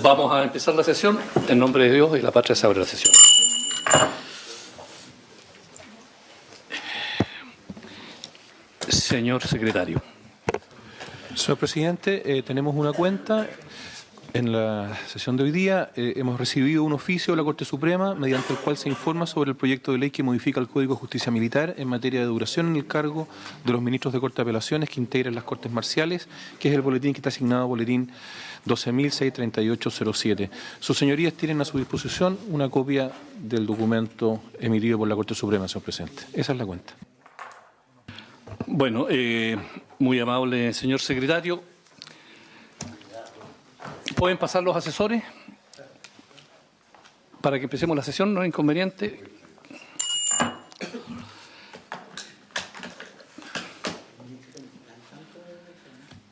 Vamos a empezar la sesión. En nombre de Dios y la patria se abre la sesión. Señor secretario. Señor presidente, tenemos una cuenta. En la sesión de hoy día hemos recibido un oficio de la Corte Suprema mediante el cual se informa sobre el proyecto de ley que modifica el Código de Justicia Militar en materia de duración en el cargo de los ministros de Corte de Apelaciones que integran las Cortes Marciales, que es el boletín que está asignado boletín 12.63807. Sus señorías tienen a su disposición una copia del documento emitido por la Corte Suprema, señor presidente. Esa es la cuenta. Bueno, muy amable señor secretario. ¿Pueden pasar los asesores para que empecemos la sesión? No hay inconveniente.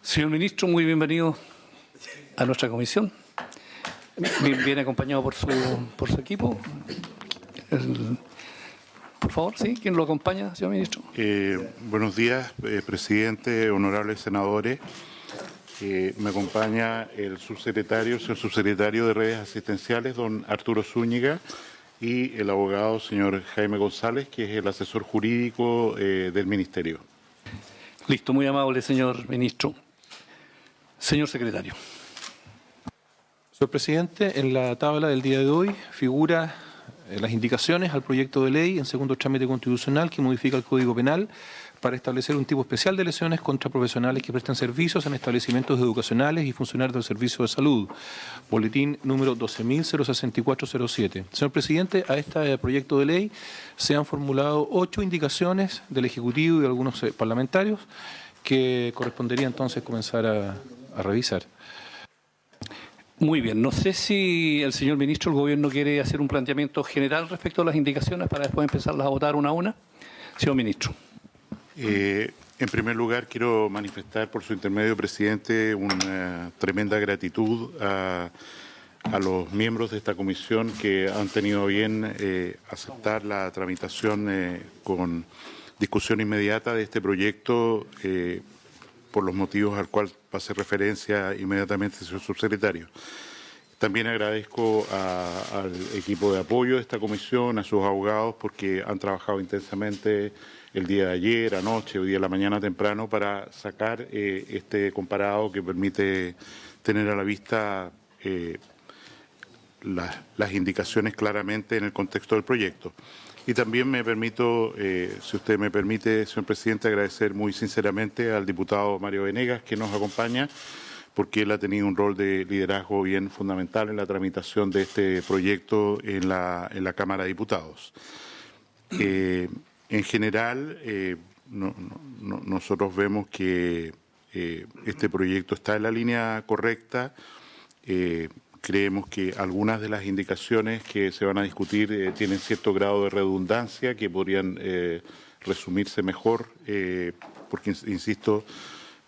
Señor ministro, muy bienvenido a nuestra comisión. Viene acompañado por su equipo. Por favor, ¿sí? ¿Quién lo acompaña, señor ministro? Buenos días, presidente, honorables senadores. Me acompaña el señor subsecretario de Redes Asistenciales, don Arturo Zúñiga, y el abogado, señor Jaime González, que es el asesor jurídico del Ministerio. Listo, muy amable, señor ministro. Señor secretario. Señor presidente, en la tabla del día de hoy figura las indicaciones al proyecto de ley en segundo trámite constitucional que modifica el Código Penal para establecer un tipo especial de lesiones contra profesionales que prestan servicios en establecimientos educacionales y funcionarios del servicio de salud. Boletín número 12.06407. Señor presidente, a este proyecto de ley se han formulado 8 indicaciones del Ejecutivo y de algunos parlamentarios que correspondería entonces comenzar a revisar. Muy bien. No sé si el señor ministro, el gobierno quiere hacer un planteamiento general respecto a las indicaciones para después empezarlas a votar una a una. Señor ministro. En primer lugar, quiero manifestar por su intermedio, presidente, una tremenda gratitud a los miembros de esta comisión que han tenido bien aceptar la tramitación con discusión inmediata de este proyecto por los motivos al cual hace referencia inmediatamente el señor subsecretario. También agradezco al equipo de apoyo de esta comisión, a sus abogados, porque han trabajado intensamente el día de ayer, anoche, hoy día de la mañana temprano, para sacar este comparado que permite tener a la vista las indicaciones claramente en el contexto del proyecto. Y también me permito, si usted me permite, señor presidente, agradecer muy sinceramente al diputado Mario Venegas, que nos acompaña, porque él ha tenido un rol de liderazgo bien fundamental en la tramitación de este proyecto en la Cámara de Diputados. En general, nosotros vemos que este proyecto está en la línea correcta. Creemos que algunas de las indicaciones que se van a discutir tienen cierto grado de redundancia que podrían resumirse mejor, porque, insisto,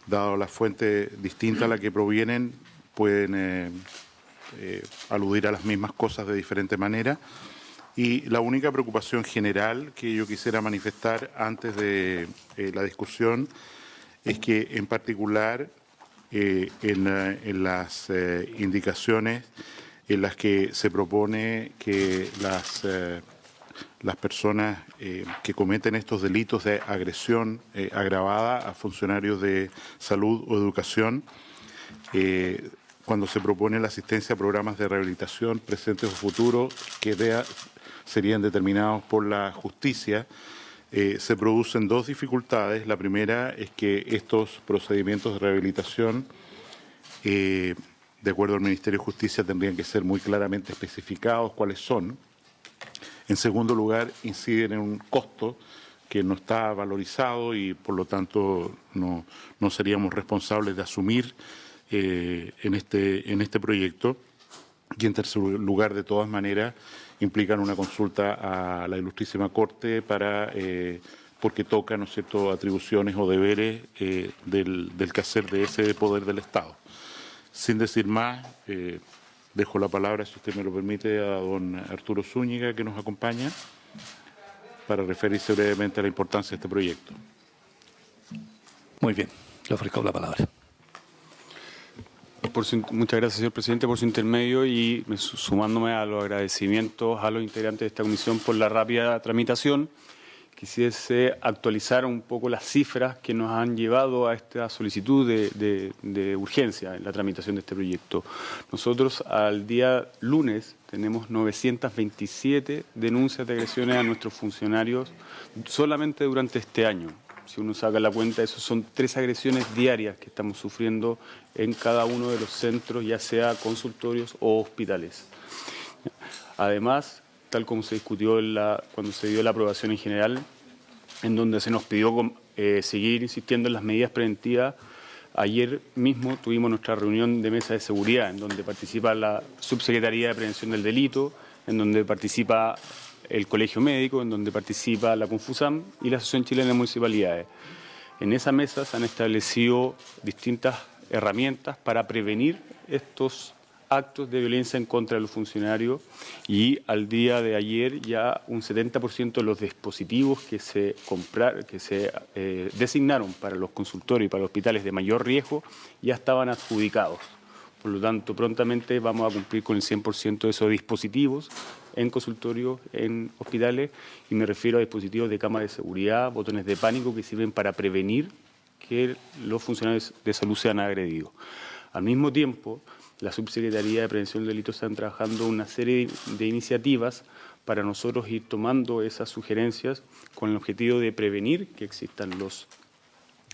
dado la fuente distinta a la que provienen, pueden aludir a las mismas cosas de diferente manera. Y la única preocupación general que yo quisiera manifestar antes de la discusión es que, en particular, en las indicaciones en las que se propone que las personas que cometen estos delitos de agresión agravada a funcionarios de salud o educación, cuando se propone la asistencia a programas de rehabilitación presentes o futuros que serían determinados por la justicia, se producen dos dificultades. La primera es que estos procedimientos de rehabilitación, de acuerdo al Ministerio de Justicia, tendrían que ser muy claramente especificados cuáles son. En segundo lugar, inciden en un costo que no está valorizado y, por lo tanto, no seríamos responsables de asumir en este proyecto. Y, en tercer lugar, de todas maneras, implican una consulta a la Ilustrísima Corte porque toca, ¿no es cierto?, atribuciones o deberes del quehacer de ese poder del Estado. Sin decir más, dejo la palabra, si usted me lo permite, a don Arturo Zúñiga, que nos acompaña, para referirse brevemente a la importancia de este proyecto. Muy bien, le ofrezco la palabra. Muchas gracias, señor presidente, por su intermedio y sumándome a los agradecimientos a los integrantes de esta comisión por la rápida tramitación. Quisiese actualizar un poco las cifras que nos han llevado a esta solicitud de urgencia en la tramitación de este proyecto. Nosotros al día lunes tenemos 927 denuncias de agresiones a nuestros funcionarios solamente durante este año. Si uno saca la cuenta, eso son 3 agresiones diarias que estamos sufriendo en cada uno de los centros, ya sea consultorios o hospitales. Además, tal como se discutió cuando se dio la aprobación en general, en donde se nos pidió seguir insistiendo en las medidas preventivas. Ayer mismo tuvimos nuestra reunión de mesa de seguridad, en donde participa la Subsecretaría de Prevención del Delito, en donde participa el Colegio Médico, en donde participa la Confusam y la Asociación Chilena de Municipalidades. En esa mesa se han establecido distintas herramientas para prevenir estos actos de violencia en contra de los funcionarios y al día de ayer ya un 70% de los dispositivos que se designaron para los consultorios y para los hospitales de mayor riesgo ya estaban adjudicados. Por lo tanto, prontamente vamos a cumplir con el 100% de esos dispositivos en consultorios, en hospitales, y me refiero a dispositivos de cámara de seguridad, botones de pánico que sirven para prevenir que los funcionarios de salud sean agredidos. Al mismo tiempo, la Subsecretaría de Prevención del Delito están trabajando una serie de iniciativas para nosotros ir tomando esas sugerencias con el objetivo de prevenir que existan las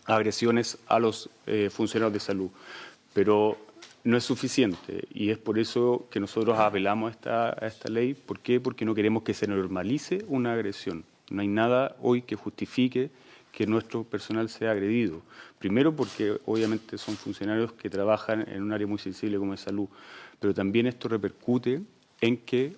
agresiones a los funcionarios de salud. Pero no es suficiente y es por eso que nosotros apelamos a esta ley. ¿Por qué? Porque no queremos que se normalice una agresión. No hay nada hoy que justifique que nuestro personal sea agredido. Primero porque obviamente son funcionarios que trabajan en un área muy sensible como es salud, pero también esto repercute en que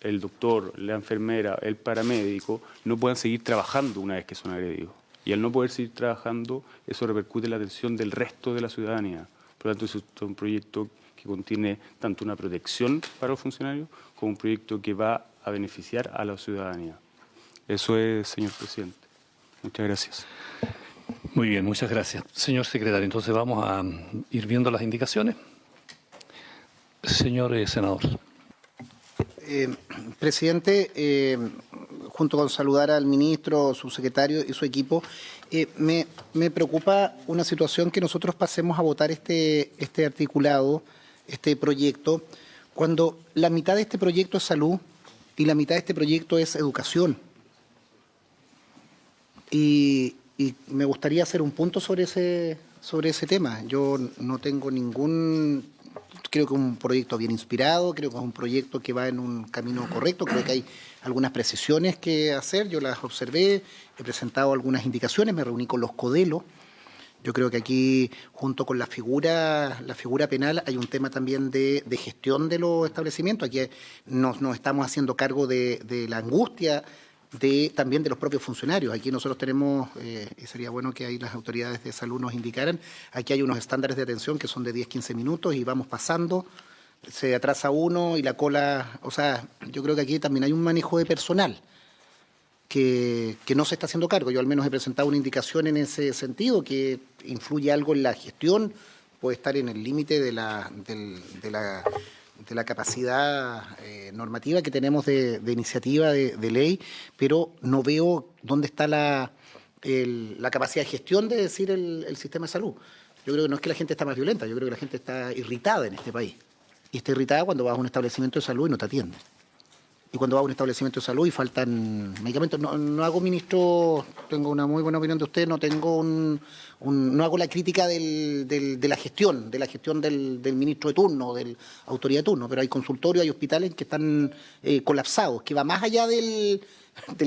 el doctor, la enfermera, el paramédico no puedan seguir trabajando una vez que son agredidos. Y al no poder seguir trabajando, eso repercute en la atención del resto de la ciudadanía. Por lo tanto, es un proyecto que contiene tanto una protección para los funcionarios como un proyecto que va a beneficiar a la ciudadanía. Eso es, señor presidente. Muchas gracias. Muy bien, muchas gracias. Señor secretario, entonces vamos a ir viendo las indicaciones. Señor senador. Presidente, junto con saludar al ministro, subsecretario y su equipo, me preocupa una situación que nosotros pasemos a votar este articulado, este proyecto, cuando la mitad de este proyecto es salud y la mitad de este proyecto es educación. Y me gustaría hacer un punto sobre ese tema. Yo no tengo creo que es un proyecto bien inspirado, creo que es un proyecto que va en un camino correcto, creo que hay algunas precisiones que hacer, yo las observé, he presentado algunas indicaciones, me reuní con los CODELO. Yo creo que aquí, junto con la figura penal, hay un tema también de gestión de los establecimientos. Aquí nos estamos haciendo cargo de la angustia también de los propios funcionarios. Aquí nosotros tenemos, y sería bueno que ahí las autoridades de salud nos indicaran, aquí hay unos estándares de atención que son de 10-15 minutos y vamos pasando, se atrasa uno y la cola, o sea, yo creo que aquí también hay un manejo de personal que no se está haciendo cargo. Yo al menos he presentado una indicación en ese sentido, que influye algo en la gestión, puede estar en el límite de la capacidad normativa que tenemos de iniciativa de ley, pero no veo dónde está la capacidad de gestión de decir el sistema de salud. Yo creo que no es que la gente está más violenta, yo creo que la gente está irritada en este país. Y está irritada cuando vas a un establecimiento de salud y no te atienden. Y cuando vas a un establecimiento de salud y faltan medicamentos. No hago, ministro, tengo una muy buena opinión de usted, no tengo no hago la crítica de la gestión del ministro de turno, de la autoridad de turno, pero hay consultorios, hay hospitales que están colapsados, que va más allá del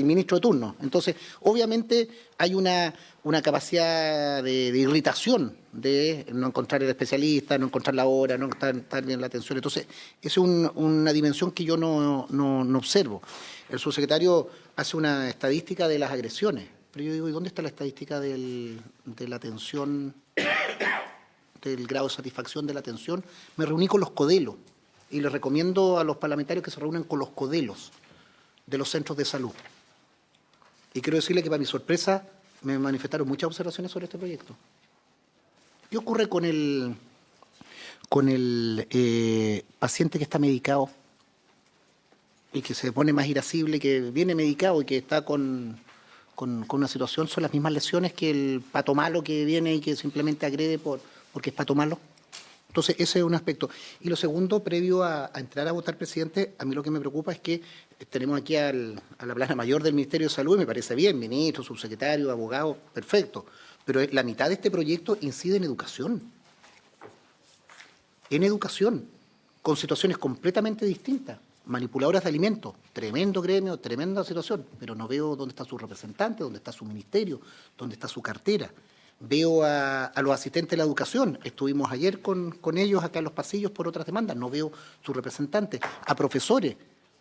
ministro de turno. Entonces, obviamente hay una capacidad de irritación, de no encontrar el especialista, no encontrar la hora, no estar bien la atención. Entonces, esa es una dimensión que yo no observo. El subsecretario hace una estadística de las agresiones, pero yo digo, ¿y dónde está la estadística de la atención, del grado de satisfacción de la atención? Me reuní con los CODELO y les recomiendo a los parlamentarios que se reúnan con los CODELOS de los centros de salud. Y quiero decirle que, para mi sorpresa, me manifestaron muchas observaciones sobre este proyecto. ¿Qué ocurre con con el paciente que está medicado y que se pone más irascible, que viene medicado y que está con una situación, son las mismas lesiones que el pato malo que viene y que simplemente agrede porque es pato malo? Entonces, ese es un aspecto. Y lo segundo, previo a entrar a votar, presidente, a mí lo que me preocupa es que tenemos aquí a la plana mayor del Ministerio de Salud, y me parece bien, ministro, subsecretario, abogado, perfecto, pero la mitad de este proyecto incide en educación. En educación, con situaciones completamente distintas. Manipuladoras de alimentos, tremendo gremio, tremenda situación, pero no veo dónde está su representante, dónde está su ministerio, dónde está su cartera. Veo a los asistentes de la educación, estuvimos ayer con ellos acá en los pasillos por otras demandas, no veo su representante. A profesores,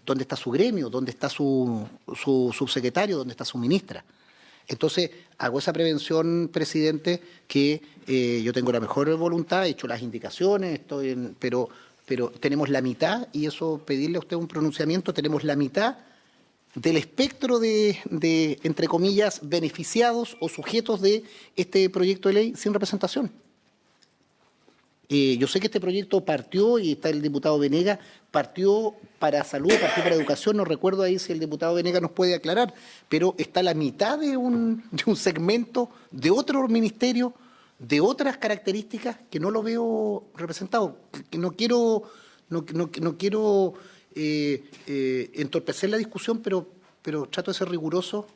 ¿dónde está su gremio? ¿Dónde está su subsecretario? ¿Dónde está su ministra? Entonces, hago esa prevención, presidente, que yo tengo la mejor voluntad, he hecho las indicaciones, pero tenemos la mitad, y eso pedirle a usted un pronunciamiento, tenemos la mitad del espectro de, entre comillas, beneficiados o sujetos de este proyecto de ley sin representación. Yo sé que este proyecto partió, y está el diputado Venegas, partió para salud, partió para educación, no recuerdo ahí si el diputado Venegas nos puede aclarar, pero está la mitad de un segmento de otro ministerio, de otras características que no lo veo representado. Que no quiero entorpecer la discusión, pero trato de ser riguroso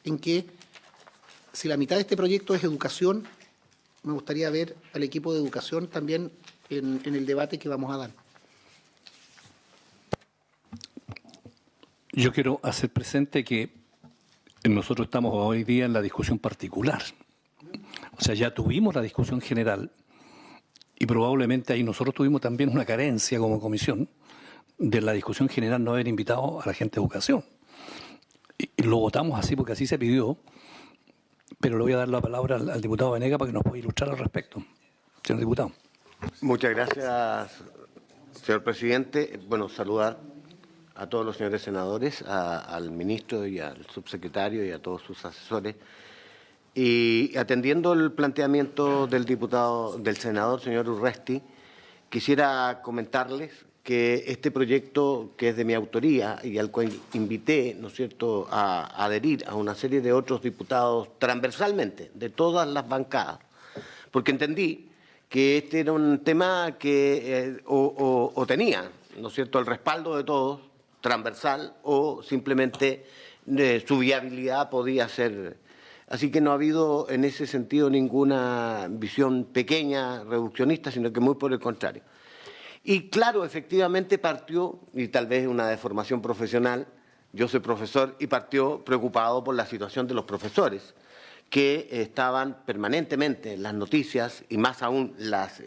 en que si la mitad de este proyecto es educación, me gustaría ver al equipo de educación también en el debate que vamos a dar. Yo quiero hacer presente que nosotros estamos hoy día en la discusión particular. O sea, ya tuvimos la discusión general y probablemente ahí nosotros tuvimos también una carencia como comisión de la discusión general, no haber invitado a la gente de educación. Y lo votamos así porque así se pidió, pero le voy a dar la palabra al diputado Venegas para que nos pueda ilustrar al respecto. Señor diputado. Muchas gracias, señor presidente. Bueno, saludar a todos los señores senadores, al ministro y al subsecretario y a todos sus asesores. Y atendiendo el planteamiento del senador, señor Urresti, quisiera comentarles que este proyecto, que es de mi autoría y al cual invité, ¿no es cierto?, a adherir a una serie de otros diputados transversalmente, de todas las bancadas, porque entendí que este era un tema que o tenía, ¿no es cierto?, el respaldo de todos, transversal, o simplemente su viabilidad podía ser. Así que no ha habido en ese sentido ninguna visión pequeña, reduccionista, sino que muy por el contrario. Y claro, efectivamente partió, y tal vez una deformación profesional, yo soy profesor, y partió preocupado por la situación de los profesores, que estaban permanentemente en las noticias, y más aún las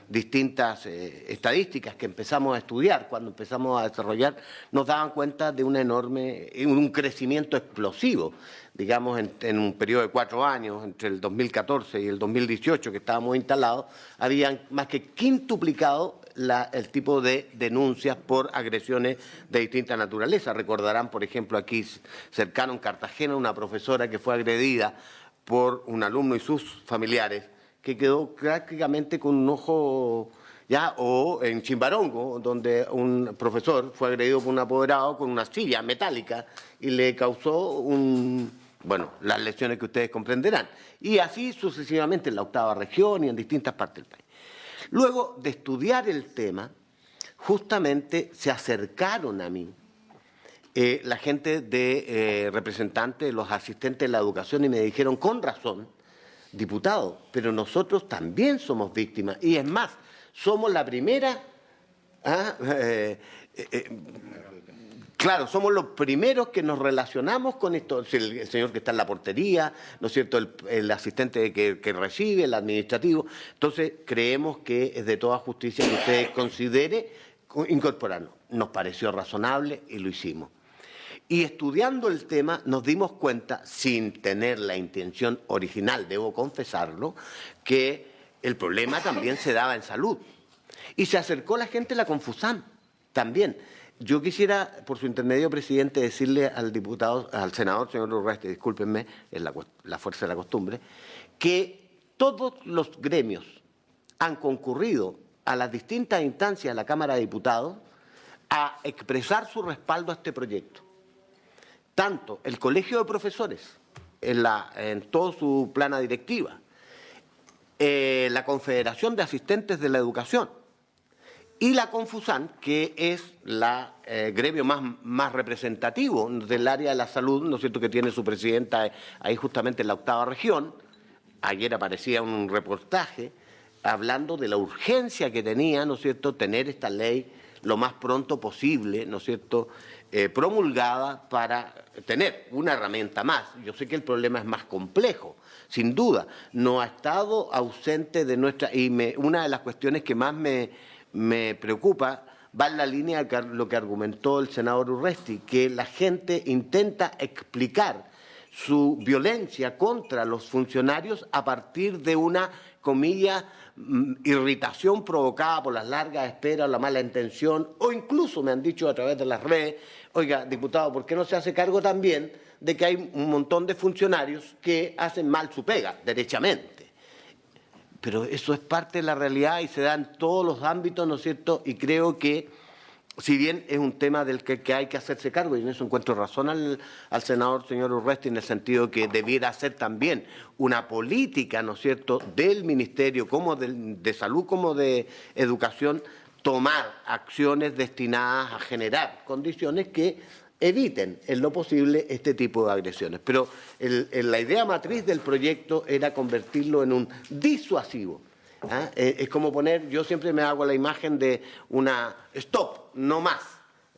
distintas estadísticas que empezamos a estudiar, cuando empezamos a desarrollar, nos daban cuenta de un crecimiento explosivo, digamos, en un periodo de 4 años, entre el 2014 y el 2018, que estábamos instalados, habían más que quintuplicado el tipo de denuncias por agresiones de distinta naturaleza. Recordarán, por ejemplo, aquí cercano en Cartagena, una profesora que fue agredida por un alumno y sus familiares, que quedó prácticamente con un ojo ya, o en Chimbarongo, donde un profesor fue agredido por un apoderado con una silla metálica y le causó las lesiones que ustedes comprenderán. Y así sucesivamente en la 8ª región y en distintas partes del país. Luego de estudiar el tema, justamente se acercaron a mí la gente de representantes, los asistentes de la educación, y me dijeron, con razón, diputado, pero nosotros también somos víctimas, y es más, somos la primera, claro, somos los primeros que nos relacionamos con esto, el señor que está en la portería, ¿no es cierto?, el asistente que recibe, el administrativo. Entonces, creemos que es de toda justicia que usted considere incorporarnos. Nos pareció razonable y lo hicimos. Y estudiando el tema nos dimos cuenta, sin tener la intención original, debo confesarlo, que el problema también se daba en salud. Y se acercó la gente de la Confusam también. Yo quisiera, por su intermedio, presidente, decirle al senador, señor Urresti, discúlpenme, es la fuerza de la costumbre, que todos los gremios han concurrido a las distintas instancias de la Cámara de Diputados a expresar su respaldo a este proyecto. Tanto el Colegio de Profesores, en toda su plana directiva, la Confederación de Asistentes de la Educación y la Confusan, que es el gremio más representativo del área de la salud, ¿no es cierto?, que tiene su presidenta ahí justamente en la 8ª región. Ayer aparecía un reportaje hablando de la urgencia que tenía, ¿no es cierto?, tener esta ley lo más pronto posible, ¿no es cierto?, promulgada para tener una herramienta más. Yo sé que el problema es más complejo, sin duda. No ha estado ausente de nuestra... una de las cuestiones que más me preocupa va en la línea de lo que argumentó el senador Urresti, que la gente intenta explicar su violencia contra los funcionarios a partir de una, comillas, irritación provocada por las largas esperas, la mala intención, o incluso me han dicho a través de las redes, oiga, diputado, ¿por qué no se hace cargo también de que hay un montón de funcionarios que hacen mal su pega, derechamente? Pero eso es parte de la realidad y se da en todos los ámbitos, ¿no es cierto? Y creo que, si bien es un tema del que hay que hacerse cargo, y en eso encuentro razón al senador señor Urresti, en el sentido que debiera ser también una política, ¿no es cierto?, del Ministerio, como de Salud como de Educación, tomar acciones destinadas a generar condiciones que eviten en lo posible este tipo de agresiones. Pero la idea matriz del proyecto era convertirlo en un disuasivo. Es como poner, yo siempre me hago la imagen de una stop, no más.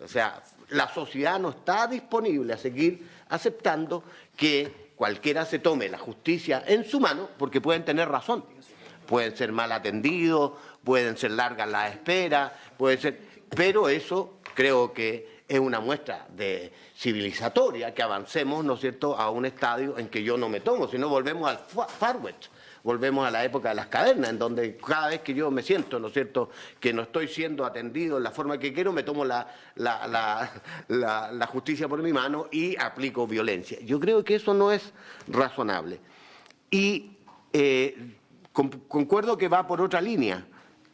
O sea, la sociedad no está disponible a seguir aceptando que cualquiera se tome la justicia en su mano, porque pueden tener razón. Pueden ser mal atendidos, pueden ser largas las esperas, pero eso creo que es una muestra de civilizatoria que avancemos, ¿no es cierto?, a un estadio en que yo no me tomo, sino volvemos al Far West. Volvemos a la época de las cavernas, en donde cada vez que yo me siento, ¿no es cierto?, que no estoy siendo atendido en la forma que quiero, me tomo la justicia por mi mano y aplico violencia. Yo creo que eso no es razonable. Y concuerdo que va por otra línea,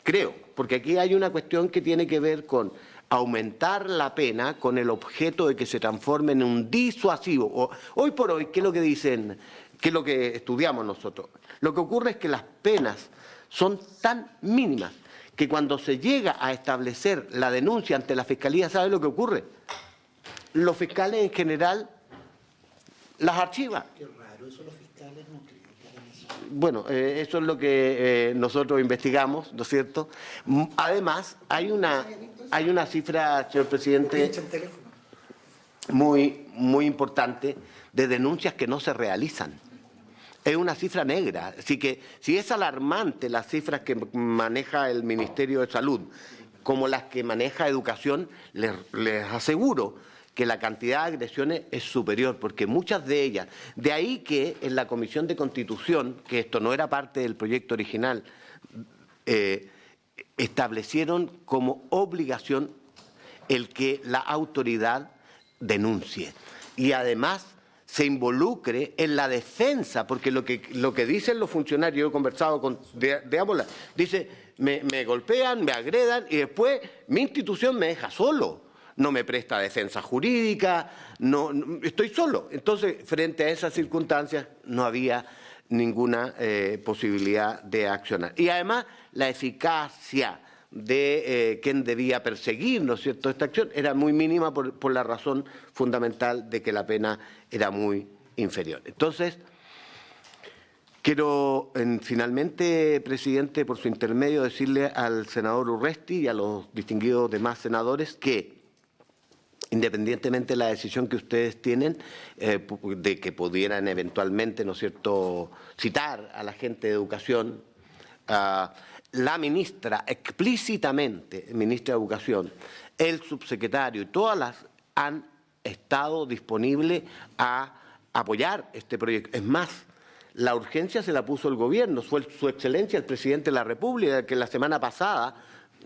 creo, porque aquí hay una cuestión que tiene que ver con aumentar la pena con el objeto de que se transforme en un disuasivo. Hoy por hoy, ¿qué es lo que dicen? ¿Qué es lo que estudiamos nosotros? Lo que ocurre es que las penas son tan mínimas que cuando se llega a establecer la denuncia ante la Fiscalía, ¿sabe lo que ocurre? Los fiscales en general las archivan. Qué raro, eso los fiscales no creo que hagan eso. Bueno, eso es lo que nosotros investigamos, ¿no es cierto? Además, hay una cifra, señor presidente, muy importante de denuncias que no se realizan. Es una cifra negra, así que si es alarmante las cifras que maneja el Ministerio de Salud como las que maneja Educación, les aseguro que la cantidad de agresiones es superior, porque muchas de ellas, de ahí que en la Comisión de Constitución, que esto no era parte del proyecto original, establecieron como obligación el que la autoridad denuncie y además se involucre en la defensa, porque lo que dicen los funcionarios, yo he conversado con, dice, me golpean, me agredan y después mi institución me deja solo, no me presta defensa jurídica, no estoy solo. Entonces, frente a esas circunstancias, no había ninguna posibilidad de accionar. Y además, la eficacia de quien debía perseguir, ¿no es cierto?, esta acción era muy mínima por la razón fundamental de que la pena era muy inferior. Entonces, quiero finalmente, presidente, por su intermedio, decirle al senador Urresti y a los distinguidos demás senadores que, independientemente de la decisión que ustedes tienen, de que pudieran eventualmente, ¿no es cierto?, citar a la gente de Educación, la ministra explícitamente, ministra de Educación, el subsecretario y todas las han estado disponibles a apoyar este proyecto. Es más, la urgencia se la puso el gobierno, fue su excelencia el presidente de la República, que la semana pasada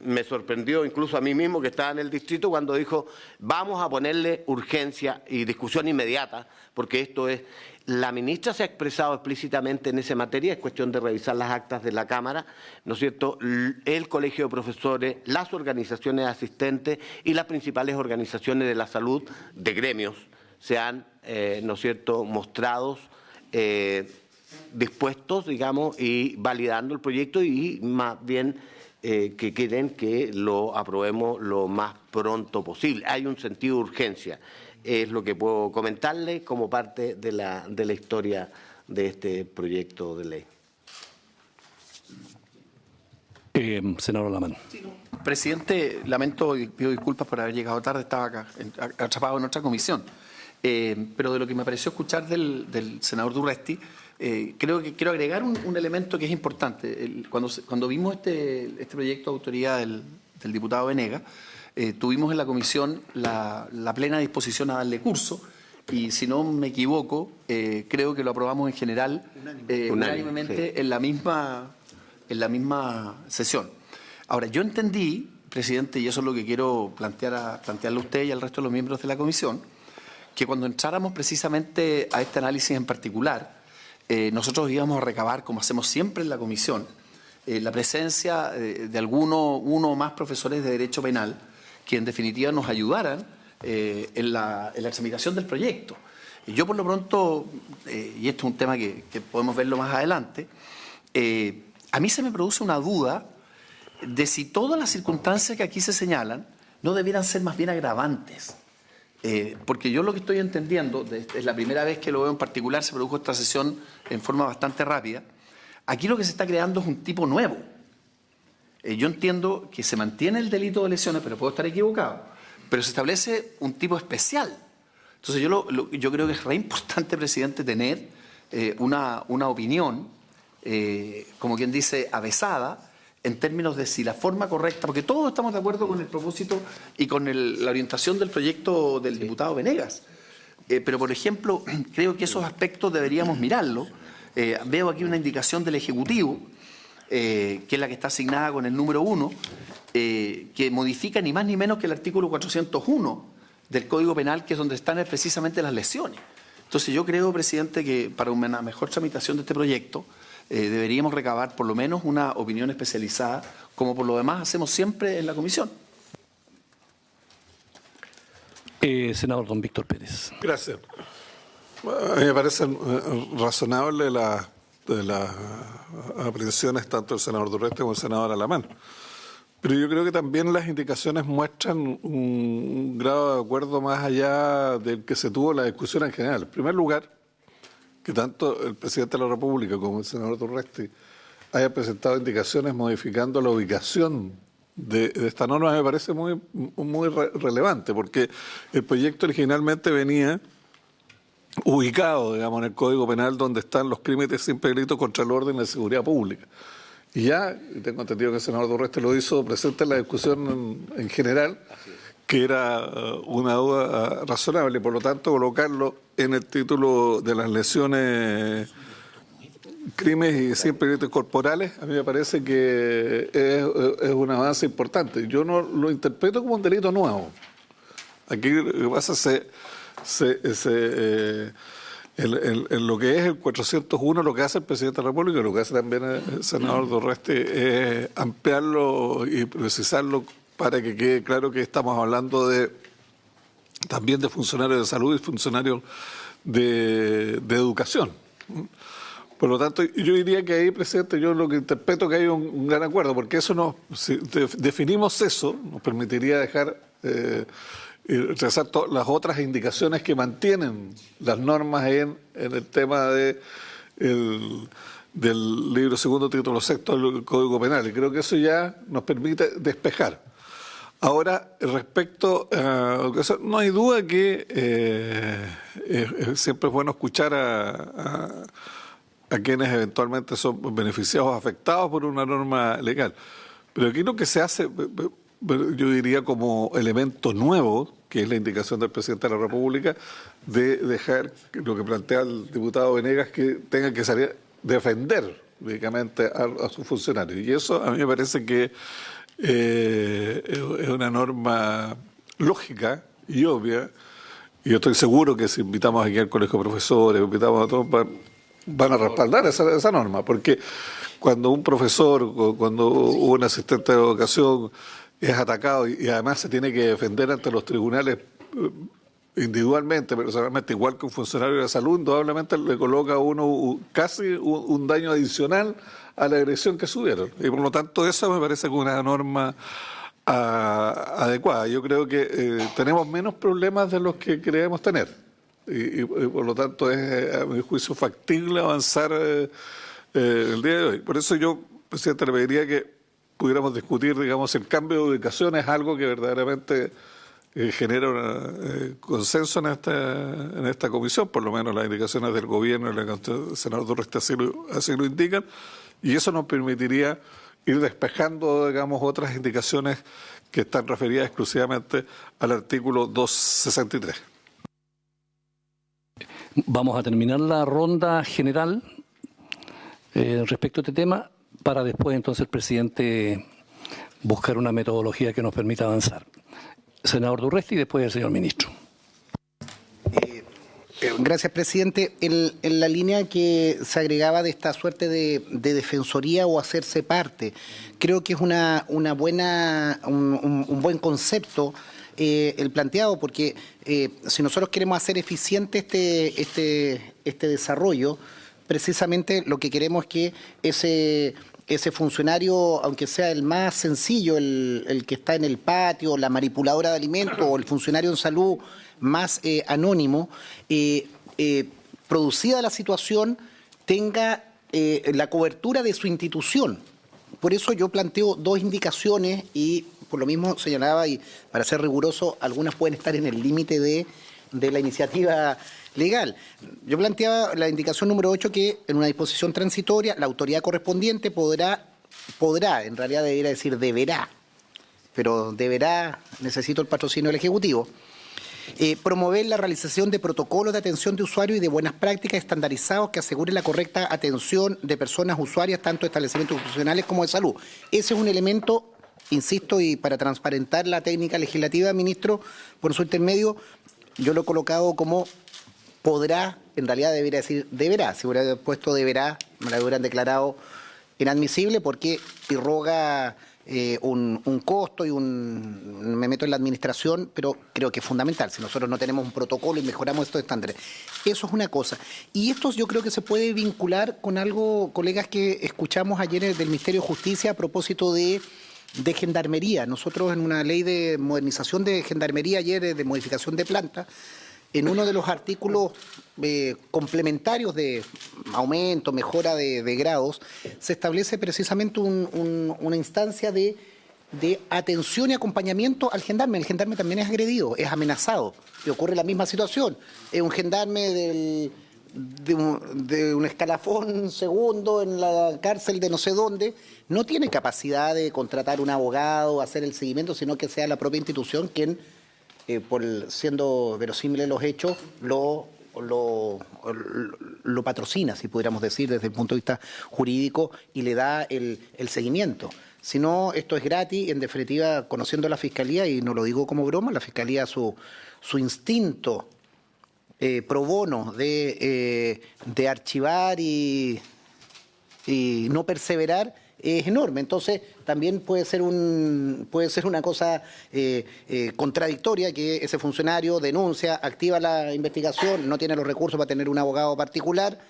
me sorprendió incluso a mí mismo que estaba en el distrito cuando dijo vamos a ponerle urgencia y discusión inmediata, porque esto es, la ministra se ha expresado explícitamente en esa materia, es cuestión de revisar las actas de la Cámara, ¿no es cierto?, el Colegio de Profesores, las organizaciones asistentes y las principales organizaciones de la salud de gremios se han, ¿no es cierto?, mostrados dispuestos, digamos, y validando el proyecto y más bien que quieren que lo aprobemos lo más pronto posible. Hay un sentido de urgencia, es lo que puedo comentarle como parte de la historia de este proyecto de ley. Senador Alamán. Presidente, lamento y pido disculpas por haber llegado tarde, estaba acá, atrapado en otra comisión. Pero de lo que me pareció escuchar del senador Durresti, creo que quiero agregar un elemento que es importante. Cuando vimos este proyecto de autoría del diputado Venegas, tuvimos en la comisión la plena disposición a darle curso y, si no me equivoco, creo que lo aprobamos en general unánimemente sí, en la misma sesión. Ahora, yo entendí, presidente, y eso es lo que quiero plantearle a usted y al resto de los miembros de la comisión, que cuando entráramos precisamente a este análisis en particular, nosotros íbamos a recabar, como hacemos siempre en la comisión, la presencia de uno o más profesores de Derecho Penal que en definitiva nos ayudaran en la tramitación del proyecto. Y yo por lo pronto, y esto es un tema que podemos verlo más adelante, a mí se me produce una duda de si todas las circunstancias que aquí se señalan no debieran ser más bien agravantes. Porque yo lo que estoy entendiendo, es la primera vez que lo veo en particular, se produjo esta sesión en forma bastante rápida, aquí lo que se está creando es un tipo nuevo. Yo entiendo que se mantiene el delito de lesiones, pero puedo estar equivocado, pero se establece un tipo especial. Entonces yo creo que es re importante, presidente, tener una opinión, como quien dice, avesada, en términos de si la forma correcta, porque todos estamos de acuerdo con el propósito y con la orientación del proyecto del diputado Venegas. Pero, por ejemplo, creo que esos aspectos deberíamos mirarlos. Veo aquí una indicación del Ejecutivo, que es la que está asignada con el número 1, que modifica ni más ni menos que el artículo 401 del Código Penal, que es donde están precisamente las lesiones. Entonces, yo creo, presidente, que para una mejor tramitación de este proyecto, deberíamos recabar por lo menos una opinión especializada, como por lo demás hacemos siempre en la comisión. Senador don Víctor Pérez. Gracias. A mí me parecen razonables las aprehensiones tanto del senador Durresti como del senador Alamán. Pero yo creo que también las indicaciones muestran un grado de acuerdo más allá del que se tuvo la discusión en general. En primer lugar, que tanto el presidente de la República como el senador Durresti hayan presentado indicaciones modificando la ubicación de esta norma me parece muy relevante, porque el proyecto originalmente venía ubicado, digamos, en el Código Penal donde están los crímenes sin delito contra el orden y la seguridad pública. Y ya, tengo entendido que el senador Durresti lo hizo presente en la discusión en general, que era una duda razonable, y por lo tanto colocarlo en el título de las lesiones, crímenes y sin delitos corporales, a mí me parece que es un avance importante. Yo no lo interpreto como un delito nuevo. Aquí lo que pasa en lo que es el 401, lo que hace el presidente de la República, lo que hace también el senador Durresti, es ampliarlo y precisarlo para que quede claro que estamos hablando también de funcionarios de salud y funcionarios de educación. Por lo tanto, yo diría que ahí, presidente, yo lo que interpreto que hay un gran acuerdo, porque eso si definimos eso, nos permitiría dejar trazar las otras indicaciones que mantienen las normas en el tema del libro segundo, título sexto del Código Penal. Y creo que eso ya nos permite despejar. Ahora, respecto a eso, no hay duda que siempre es bueno escuchar a quienes eventualmente son beneficiados o afectados por una norma legal. Pero aquí lo que se hace, yo diría como elemento nuevo, que es la indicación del presidente de la República, de dejar lo que plantea el diputado Venegas, que tenga que salir a defender, básicamente, a sus funcionarios. Y eso a mí me parece que es una norma lógica y obvia. Y yo estoy seguro que si invitamos aquí al colegio de profesores, invitamos a todos, van a respaldar esa norma, porque cuando un profesor, cuando un asistente de educación es atacado y además se tiene que defender ante los tribunales individualmente, personalmente, igual que un funcionario de salud, indudablemente le coloca a uno casi un daño adicional a la agresión que subieron. Y por lo tanto eso me parece que es una norma adecuada. Yo creo que tenemos menos problemas de los que creemos tener. Y por lo tanto es, a mi juicio, factible avanzar el día de hoy. Por eso yo, presidente, le pediría que pudiéramos discutir, digamos, el cambio de ubicación es algo que verdaderamente genera un consenso en esta comisión, por lo menos las indicaciones del gobierno y el senador Durresti así lo indican, y eso nos permitiría ir despejando, digamos, otras indicaciones que están referidas exclusivamente al artículo 263. Vamos a terminar la ronda general respecto a este tema para después entonces el presidente buscar una metodología que nos permita avanzar. Senador Durresti y después el señor ministro. Gracias, presidente. En la línea que se agregaba de esta suerte de defensoría o hacerse parte, creo que es un buen concepto el planteado, porque si nosotros queremos hacer eficiente este desarrollo, precisamente lo que queremos es que ese funcionario, aunque sea el más sencillo, el que está en el patio, la manipuladora de alimentos o el funcionario en salud más anónimo, producida la situación, tenga la cobertura de su institución. Por eso yo planteo dos indicaciones y por lo mismo señalaba, y para ser riguroso, algunas pueden estar en el límite de la iniciativa legal. Yo planteaba la indicación número 8 que en una disposición transitoria la autoridad correspondiente podrá, en realidad debería decir deberá, pero deberá, necesito el patrocinio del Ejecutivo, promover la realización de protocolos de atención de usuarios y de buenas prácticas estandarizados que aseguren la correcta atención de personas usuarias, tanto de establecimientos institucionales como de salud. Ese es un elemento, insisto, y para transparentar la técnica legislativa, ministro, por su intermedio, yo lo he colocado como podrá, en realidad debería decir deberá. Si hubiera puesto deberá, me la hubieran declarado inadmisible porque irroga un costo y me meto en la administración, pero creo que es fundamental. Si nosotros no tenemos un protocolo y mejoramos estos estándares. Eso es una cosa. Y esto yo creo que se puede vincular con algo, colegas, que escuchamos ayer del Ministerio de Justicia a propósito de Gendarmería. Nosotros en una ley de modernización de Gendarmería ayer, de modificación de planta, en uno de los artículos complementarios de aumento, mejora de grados, se establece precisamente una instancia de atención y acompañamiento al gendarme. El gendarme también es agredido, es amenazado, y ocurre la misma situación. Es un gendarme de un escalafón segundo en la cárcel de no sé dónde, no tiene capacidad de contratar un abogado, hacer el seguimiento, sino que sea la propia institución quien, siendo verosímiles los hechos, lo patrocina, si pudiéramos decir, desde el punto de vista jurídico, y le da el seguimiento. Si no, esto es gratis, en definitiva, conociendo la Fiscalía, y no lo digo como broma, la Fiscalía, su instinto pro bono de archivar y no perseverar es enorme. Entonces también puede ser una cosa contradictoria que ese funcionario denuncia, activa la investigación, no tiene los recursos para tener un abogado particular,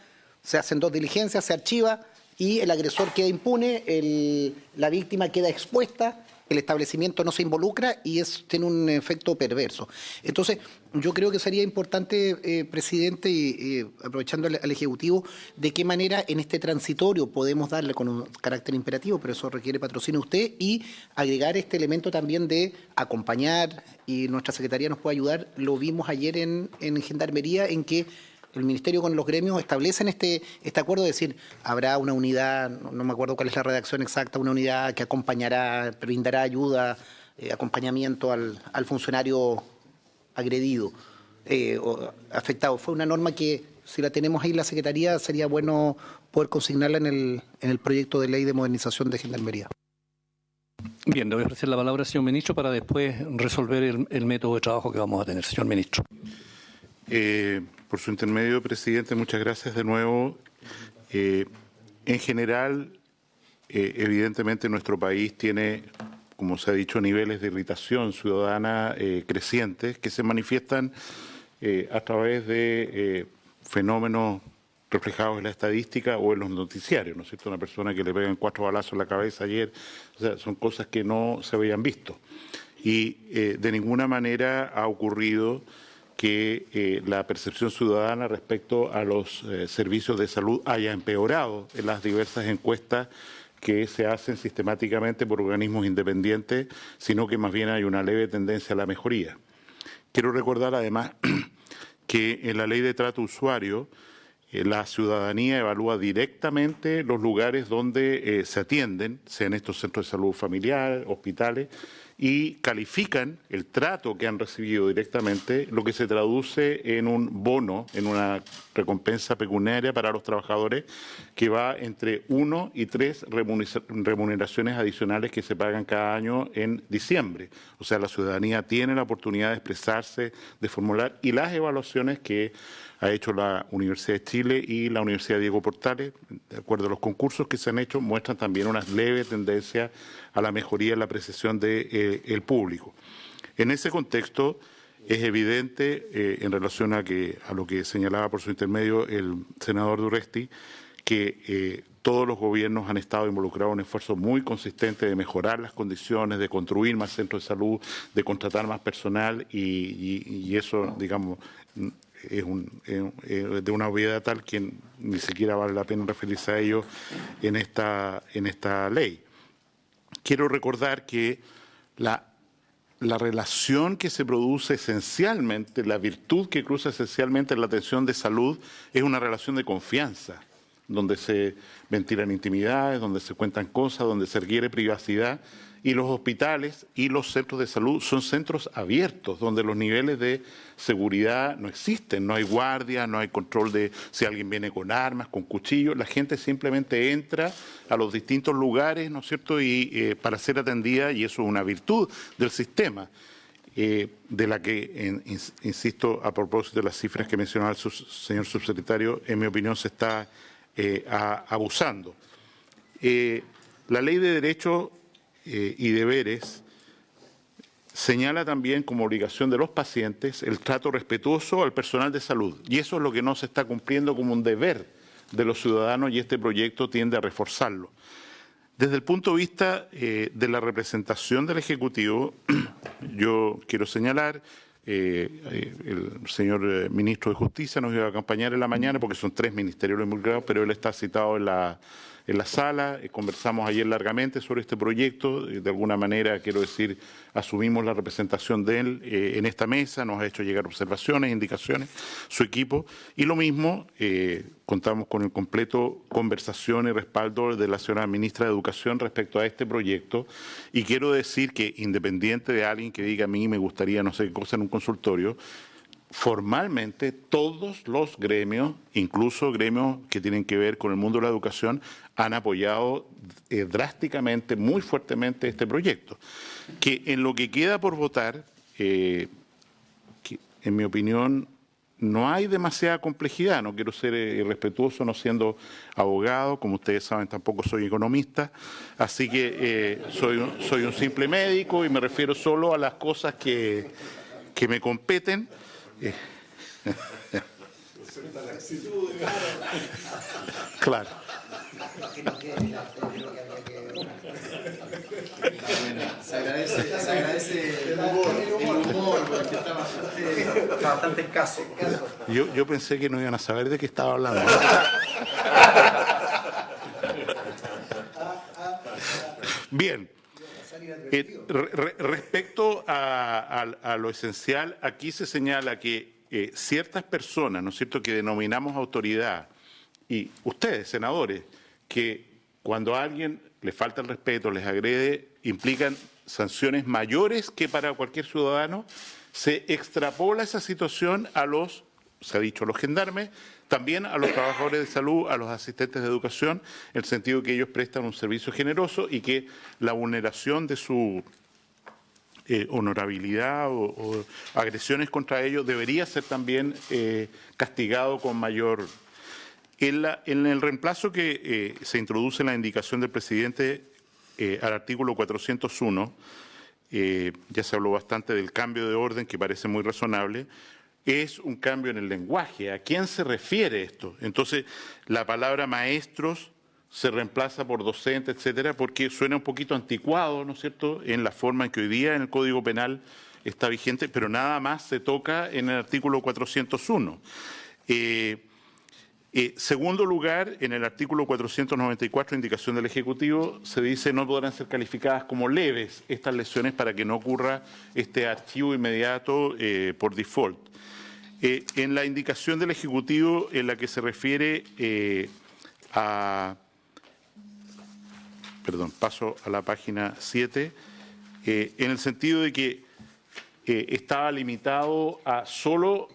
se hacen dos diligencias, se archiva y el agresor queda impune, la víctima queda expuesta, el establecimiento no se involucra y tiene un efecto perverso. Entonces, yo creo que sería importante, presidente, y aprovechando al Ejecutivo, de qué manera en este transitorio podemos darle con un carácter imperativo, pero eso requiere patrocinio usted, y agregar este elemento también de acompañar, y nuestra Secretaría nos puede ayudar. Lo vimos ayer en Gendarmería, en que el Ministerio con los gremios establecen este acuerdo, de decir, habrá una unidad, no me acuerdo cuál es la redacción exacta, una unidad que acompañará, brindará ayuda, acompañamiento al funcionario agredido o afectado. Fue una norma que, si la tenemos ahí en la Secretaría, sería bueno poder consignarla en el proyecto de ley de modernización de Gendarmería. Bien, le voy a ofrecer la palabra al señor ministro para después resolver el método de trabajo que vamos a tener. Señor ministro. Por su intermedio, presidente, muchas gracias de nuevo. En general, evidentemente nuestro país tiene, como se ha dicho, niveles de irritación ciudadana crecientes que se manifiestan a través de fenómenos reflejados en la estadística o en los noticiarios, ¿no es cierto? Una persona que le pegan 4 balazos en la cabeza ayer, o sea, son cosas que no se habían visto. Y de ninguna manera ha ocurrido que la percepción ciudadana respecto a los servicios de salud haya empeorado en las diversas encuestas que se hacen sistemáticamente por organismos independientes, sino que más bien hay una leve tendencia a la mejoría. Quiero recordar además que en la Ley de Trato Usuario la ciudadanía evalúa directamente los lugares donde se atienden, sean estos centros de salud familiar, hospitales, y califican el trato que han recibido directamente, lo que se traduce en un bono, en una recompensa pecuniaria para los trabajadores, que va entre 1 y 3 remuneraciones adicionales que se pagan cada año en diciembre. O sea, la ciudadanía tiene la oportunidad de expresarse, de formular, y las evaluaciones que ha hecho la Universidad de Chile y la Universidad Diego Portales, de acuerdo a los concursos que se han hecho, muestran también una leve tendencia a la mejoría en la apreciación del público. En ese contexto, es evidente, en relación a lo que señalaba por su intermedio el senador Durresti, que todos los gobiernos han estado involucrados en un esfuerzo muy consistente de mejorar las condiciones, de construir más centros de salud, de contratar más personal y eso, digamos, es de una obviedad tal que ni siquiera vale la pena referirse a ello en esta ley. Quiero recordar que la relación que se produce esencialmente, la virtud que cruza esencialmente en la atención de salud es una relación de confianza, donde se ventilan intimidades, donde se cuentan cosas, donde se requiere privacidad. Y los hospitales y los centros de salud son centros abiertos, donde los niveles de seguridad no existen, no hay guardia, no hay control de si alguien viene con armas, con cuchillos, la gente simplemente entra a los distintos lugares, ¿no es cierto?, y para ser atendida, y eso es una virtud del sistema, de la que, insisto, a propósito de las cifras que mencionaba el señor subsecretario, en mi opinión se está abusando. La ley de derechos y deberes señala también como obligación de los pacientes el trato respetuoso al personal de salud, y eso es lo que no se está cumpliendo como un deber de los ciudadanos, y este proyecto tiende a reforzarlo. Desde el punto de vista de la representación del Ejecutivo, yo quiero señalar, el señor ministro de Justicia nos iba a acompañar en la mañana porque son 3 ministerios involucrados, pero él está citado en la sala, conversamos ayer largamente sobre este proyecto, de alguna manera, quiero decir, asumimos la representación de él en esta mesa, nos ha hecho llegar observaciones, indicaciones, su equipo, y lo mismo, contamos con el completo conversación y respaldo de la señora ministra de Educación respecto a este proyecto, y quiero decir que, independiente de alguien que diga a mí me gustaría no sé qué cosa en un consultorio, formalmente todos los gremios, incluso gremios que tienen que ver con el mundo de la educación, han apoyado drásticamente, muy fuertemente este proyecto. Que en lo que queda por votar, que en mi opinión no hay demasiada complejidad, no quiero ser irrespetuoso no siendo abogado, como ustedes saben tampoco soy economista, así que soy un simple médico y me refiero solo a las cosas que me competen. Claro. Se agradece el humor, porque está bastante escaso. Yo pensé que no iban a saber de qué estaba hablando. Bien. Respecto a lo esencial, aquí se señala que ciertas personas, ¿no es cierto?, que denominamos autoridad, y ustedes, senadores, que cuando a alguien le falta el respeto, les agrede, implican sanciones mayores que para cualquier ciudadano, se extrapola esa situación a los, se ha dicho, los gendarmes, también a los trabajadores de salud, a los asistentes de educación, en el sentido que ellos prestan un servicio generoso y que la vulneración de su honorabilidad o agresiones contra ellos debería ser también castigado con mayor. En el reemplazo que se introduce en la indicación del presidente al artículo 401, ya se habló bastante del cambio de orden que parece muy razonable, es un cambio en el lenguaje. ¿A quién se refiere esto? Entonces, la palabra maestros se reemplaza por docente, etcétera, porque suena un poquito anticuado, ¿no es cierto?, en la forma en que hoy día en el Código Penal está vigente, pero nada más se toca en el artículo 401. Segundo lugar, en el artículo 494, indicación del Ejecutivo, se dice no podrán ser calificadas como leves estas lesiones para que no ocurra este archivo inmediato por default. En la indicación del Ejecutivo en la que se refiere paso a la página 7, en el sentido de que estaba limitado a solo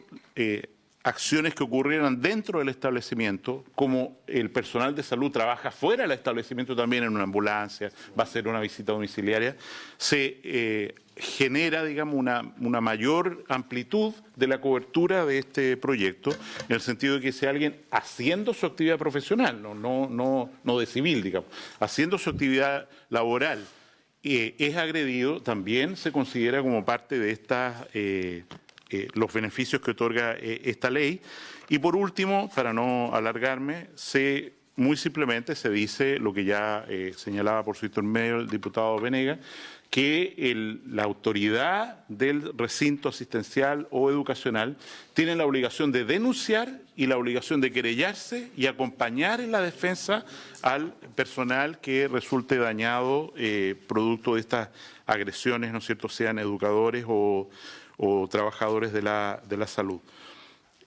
acciones que ocurrieran dentro del establecimiento, como el personal de salud trabaja fuera del establecimiento también en una ambulancia, va a hacer una visita domiciliaria, se genera, digamos, una mayor amplitud de la cobertura de este proyecto, en el sentido de que si alguien haciendo su actividad profesional, no de civil, digamos, haciendo su actividad laboral, es agredido, también se considera como parte de estas los beneficios que otorga esta ley. Y por último, para no alargarme, muy simplemente se dice lo que ya señalaba por su intermedio el diputado Venegas, que la autoridad del recinto asistencial o educacional tiene la obligación de denunciar y la obligación de querellarse y acompañar en la defensa al personal que resulte dañado producto de estas agresiones, ¿no es cierto?, sean educadores o trabajadores de la salud.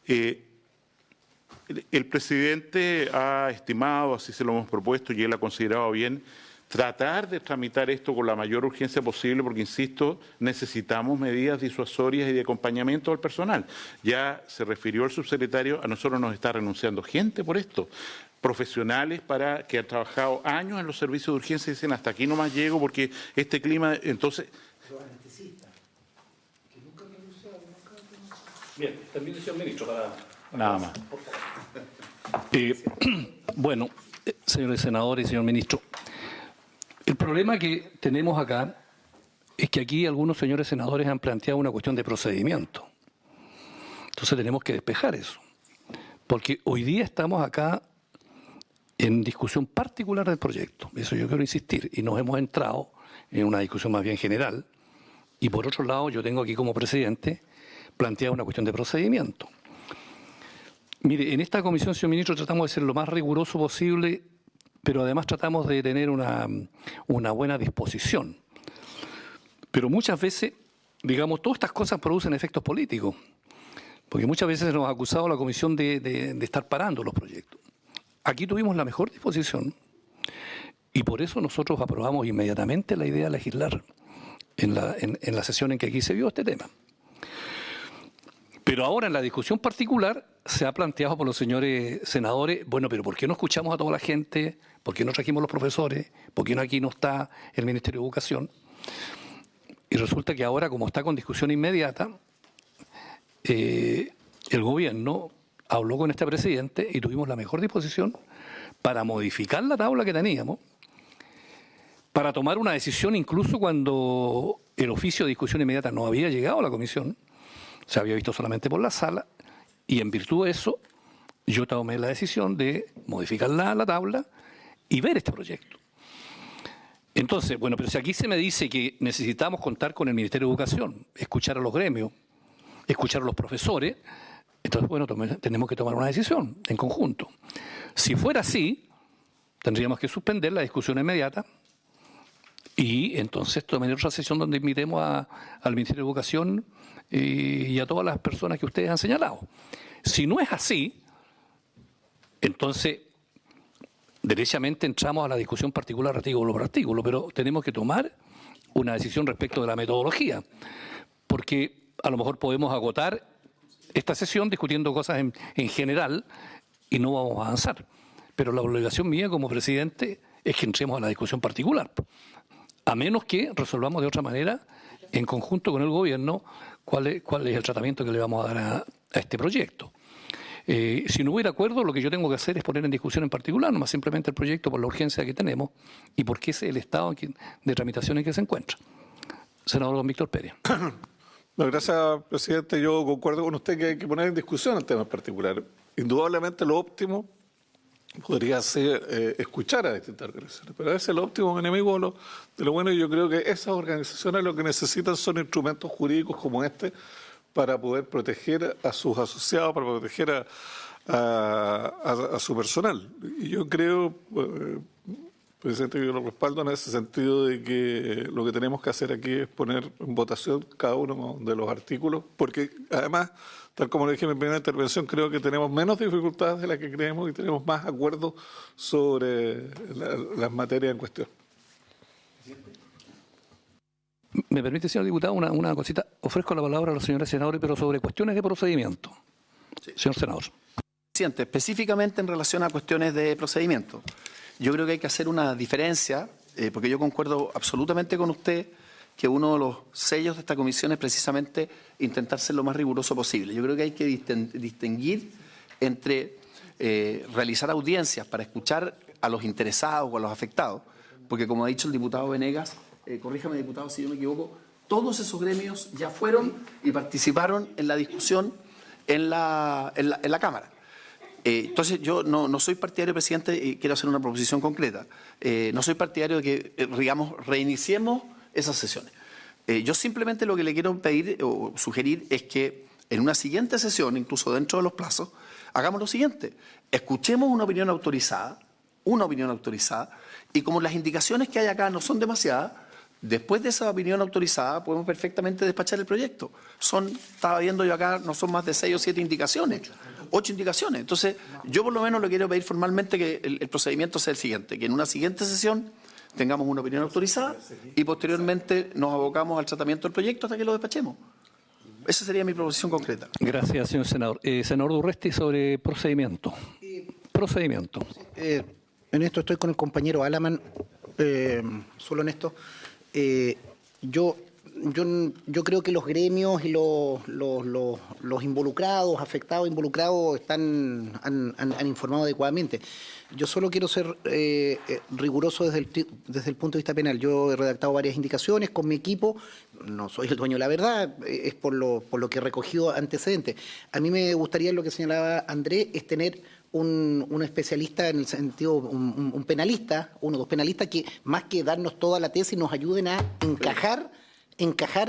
El presidente ha estimado, así se lo hemos propuesto y él ha considerado bien, tratar de tramitar esto con la mayor urgencia posible porque, insisto, necesitamos medidas disuasorias y de acompañamiento al personal. Ya se refirió el subsecretario, a nosotros nos está renunciando gente por esto. Profesionales que han trabajado años en los servicios de urgencia y dicen hasta aquí nomás llego porque este clima, entonces... Bien, también decía el ministro para... Nada más. Bueno, señores senadores y señor ministro, el problema que tenemos acá es que aquí algunos señores senadores han planteado una cuestión de procedimiento. Entonces tenemos que despejar eso. Porque hoy día estamos acá en discusión particular del proyecto. Eso yo quiero insistir. Y nos hemos entrado en una discusión más bien general. Y por otro lado, yo tengo aquí como presidente planteada una cuestión de procedimiento. Mire, en esta comisión, señor ministro, tratamos de ser lo más riguroso posible, pero además tratamos de tener una buena disposición. Pero muchas veces, digamos, todas estas cosas producen efectos políticos, porque muchas veces nos ha acusado la comisión de estar parando los proyectos. Aquí tuvimos la mejor disposición y por eso nosotros aprobamos inmediatamente la idea de legislar en la sesión en que aquí se vio este tema. Pero ahora en la discusión particular se ha planteado por los señores senadores, bueno, pero ¿por qué no escuchamos a toda la gente? ¿Por qué no trajimos los profesores? ¿Por qué aquí no está el Ministerio de Educación? Y resulta que ahora, como está con discusión inmediata, el gobierno habló con este presidente y tuvimos la mejor disposición para modificar la tabla que teníamos, para tomar una decisión incluso cuando el oficio de discusión inmediata no había llegado a la comisión, se había visto solamente por la sala, y en virtud de eso yo tomé la decisión de modificar la tabla y ver este proyecto. Entonces, bueno, pero si aquí se me dice que necesitamos contar con el Ministerio de Educación, escuchar a los gremios, escuchar a los profesores, entonces, bueno, tenemos que tomar una decisión en conjunto. Si fuera así, tendríamos que suspender la discusión inmediata y entonces tomar otra sesión donde invitemos al Ministerio de Educación y a todas las personas que ustedes han señalado. Si no es así, entonces derechamente entramos a la discusión particular artículo por artículo, pero tenemos que tomar una decisión respecto de la metodología, porque a lo mejor podemos agotar esta sesión discutiendo cosas en general y no vamos a avanzar. Pero la obligación mía como presidente es que entremos a la discusión particular, a menos que resolvamos de otra manera, en conjunto con el gobierno, cuál es el tratamiento que le vamos a dar a este proyecto. Si no hubiera acuerdo, lo que yo tengo que hacer es poner en discusión en particular, nomás simplemente el proyecto por la urgencia que tenemos y porque ese es el estado de tramitación en que se encuentra. Senador don Víctor Pérez. No, gracias, presidente. Yo concuerdo con usted que hay que poner en discusión el tema en particular. Indudablemente lo óptimo podría ser escuchar a distintas organizaciones, pero ese es el óptimo enemigo de lo bueno, y yo creo que esas organizaciones lo que necesitan son instrumentos jurídicos como este para poder proteger a sus asociados, para proteger a su personal. Y yo creo, presidente, que yo lo respaldo en ese sentido de que lo que tenemos que hacer aquí es poner en votación cada uno de los artículos, porque además, tal como le dije en mi primera intervención, creo que tenemos menos dificultades de las que creemos y tenemos más acuerdos sobre las materias en cuestión. ¿Me permite, señor diputado, una cosita? Ofrezco la palabra a los señores senadores, pero sobre cuestiones de procedimiento. Sí. Señor senador. Presidente, específicamente en relación a cuestiones de procedimiento, yo creo que hay que hacer una diferencia, porque yo concuerdo absolutamente con usted que uno de los sellos de esta comisión es precisamente intentar ser lo más riguroso posible. Yo creo que hay que distinguir entre realizar audiencias para escuchar a los interesados o a los afectados, porque como ha dicho el diputado Venegas, corríjame diputado si yo me equivoco, todos esos gremios ya fueron y participaron en la discusión en la Cámara. Entonces yo no soy partidario, presidente, y quiero hacer una proposición concreta, no soy partidario de que, digamos, reiniciemos esas sesiones. Yo simplemente lo que le quiero pedir o sugerir es que en una siguiente sesión, incluso dentro de los plazos, hagamos lo siguiente, escuchemos una opinión autorizada, y como las indicaciones que hay acá no son demasiadas, después de esa opinión autorizada podemos perfectamente despachar el proyecto. Estaba viendo yo acá, no son más de 6 o 7 indicaciones, 8 indicaciones. Entonces, yo por lo menos le quiero pedir formalmente que el procedimiento sea el siguiente, que en una siguiente sesión tengamos una opinión autorizada y posteriormente nos abocamos al tratamiento del proyecto hasta que lo despachemos. Esa sería mi proposición concreta. Gracias, señor senador. Senador Durresti, sobre procedimiento. En esto estoy con el compañero Alaman, solo en esto. Yo creo que los gremios y los involucrados, afectados, involucrados, han informado adecuadamente. Yo solo quiero ser riguroso desde el punto de vista penal. Yo he redactado varias indicaciones con mi equipo, no soy el dueño de la verdad, es por lo que he recogido antecedentes. A mí me gustaría, lo que señalaba Andrés, es tener un especialista en el sentido, un penalista, 1 o 2 penalistas que más que darnos toda la tesis nos ayuden a encajar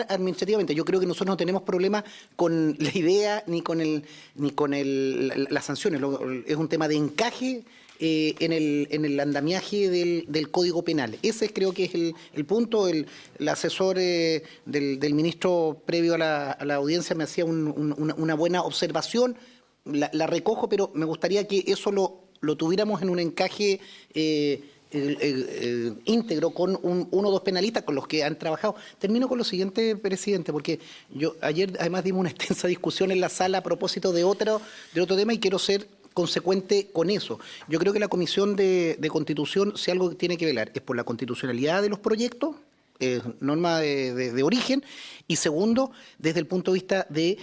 administrativamente. Yo creo que nosotros no tenemos problema con la idea ni con las sanciones. Es un tema de encaje en el andamiaje del Código Penal. Ese creo que es el punto. El asesor del ministro previo a la audiencia me hacía una buena observación. La recojo, pero me gustaría que eso lo tuviéramos en un encaje íntegro con 1 o 2 penalistas con los que han trabajado. Termino con lo siguiente, presidente, porque ayer además dimos una extensa discusión en la sala a propósito de otro tema y quiero ser consecuente con eso. Yo creo que la Comisión de Constitución, si algo tiene que velar, es por la constitucionalidad de los proyectos, norma de origen, y segundo, desde el punto de vista de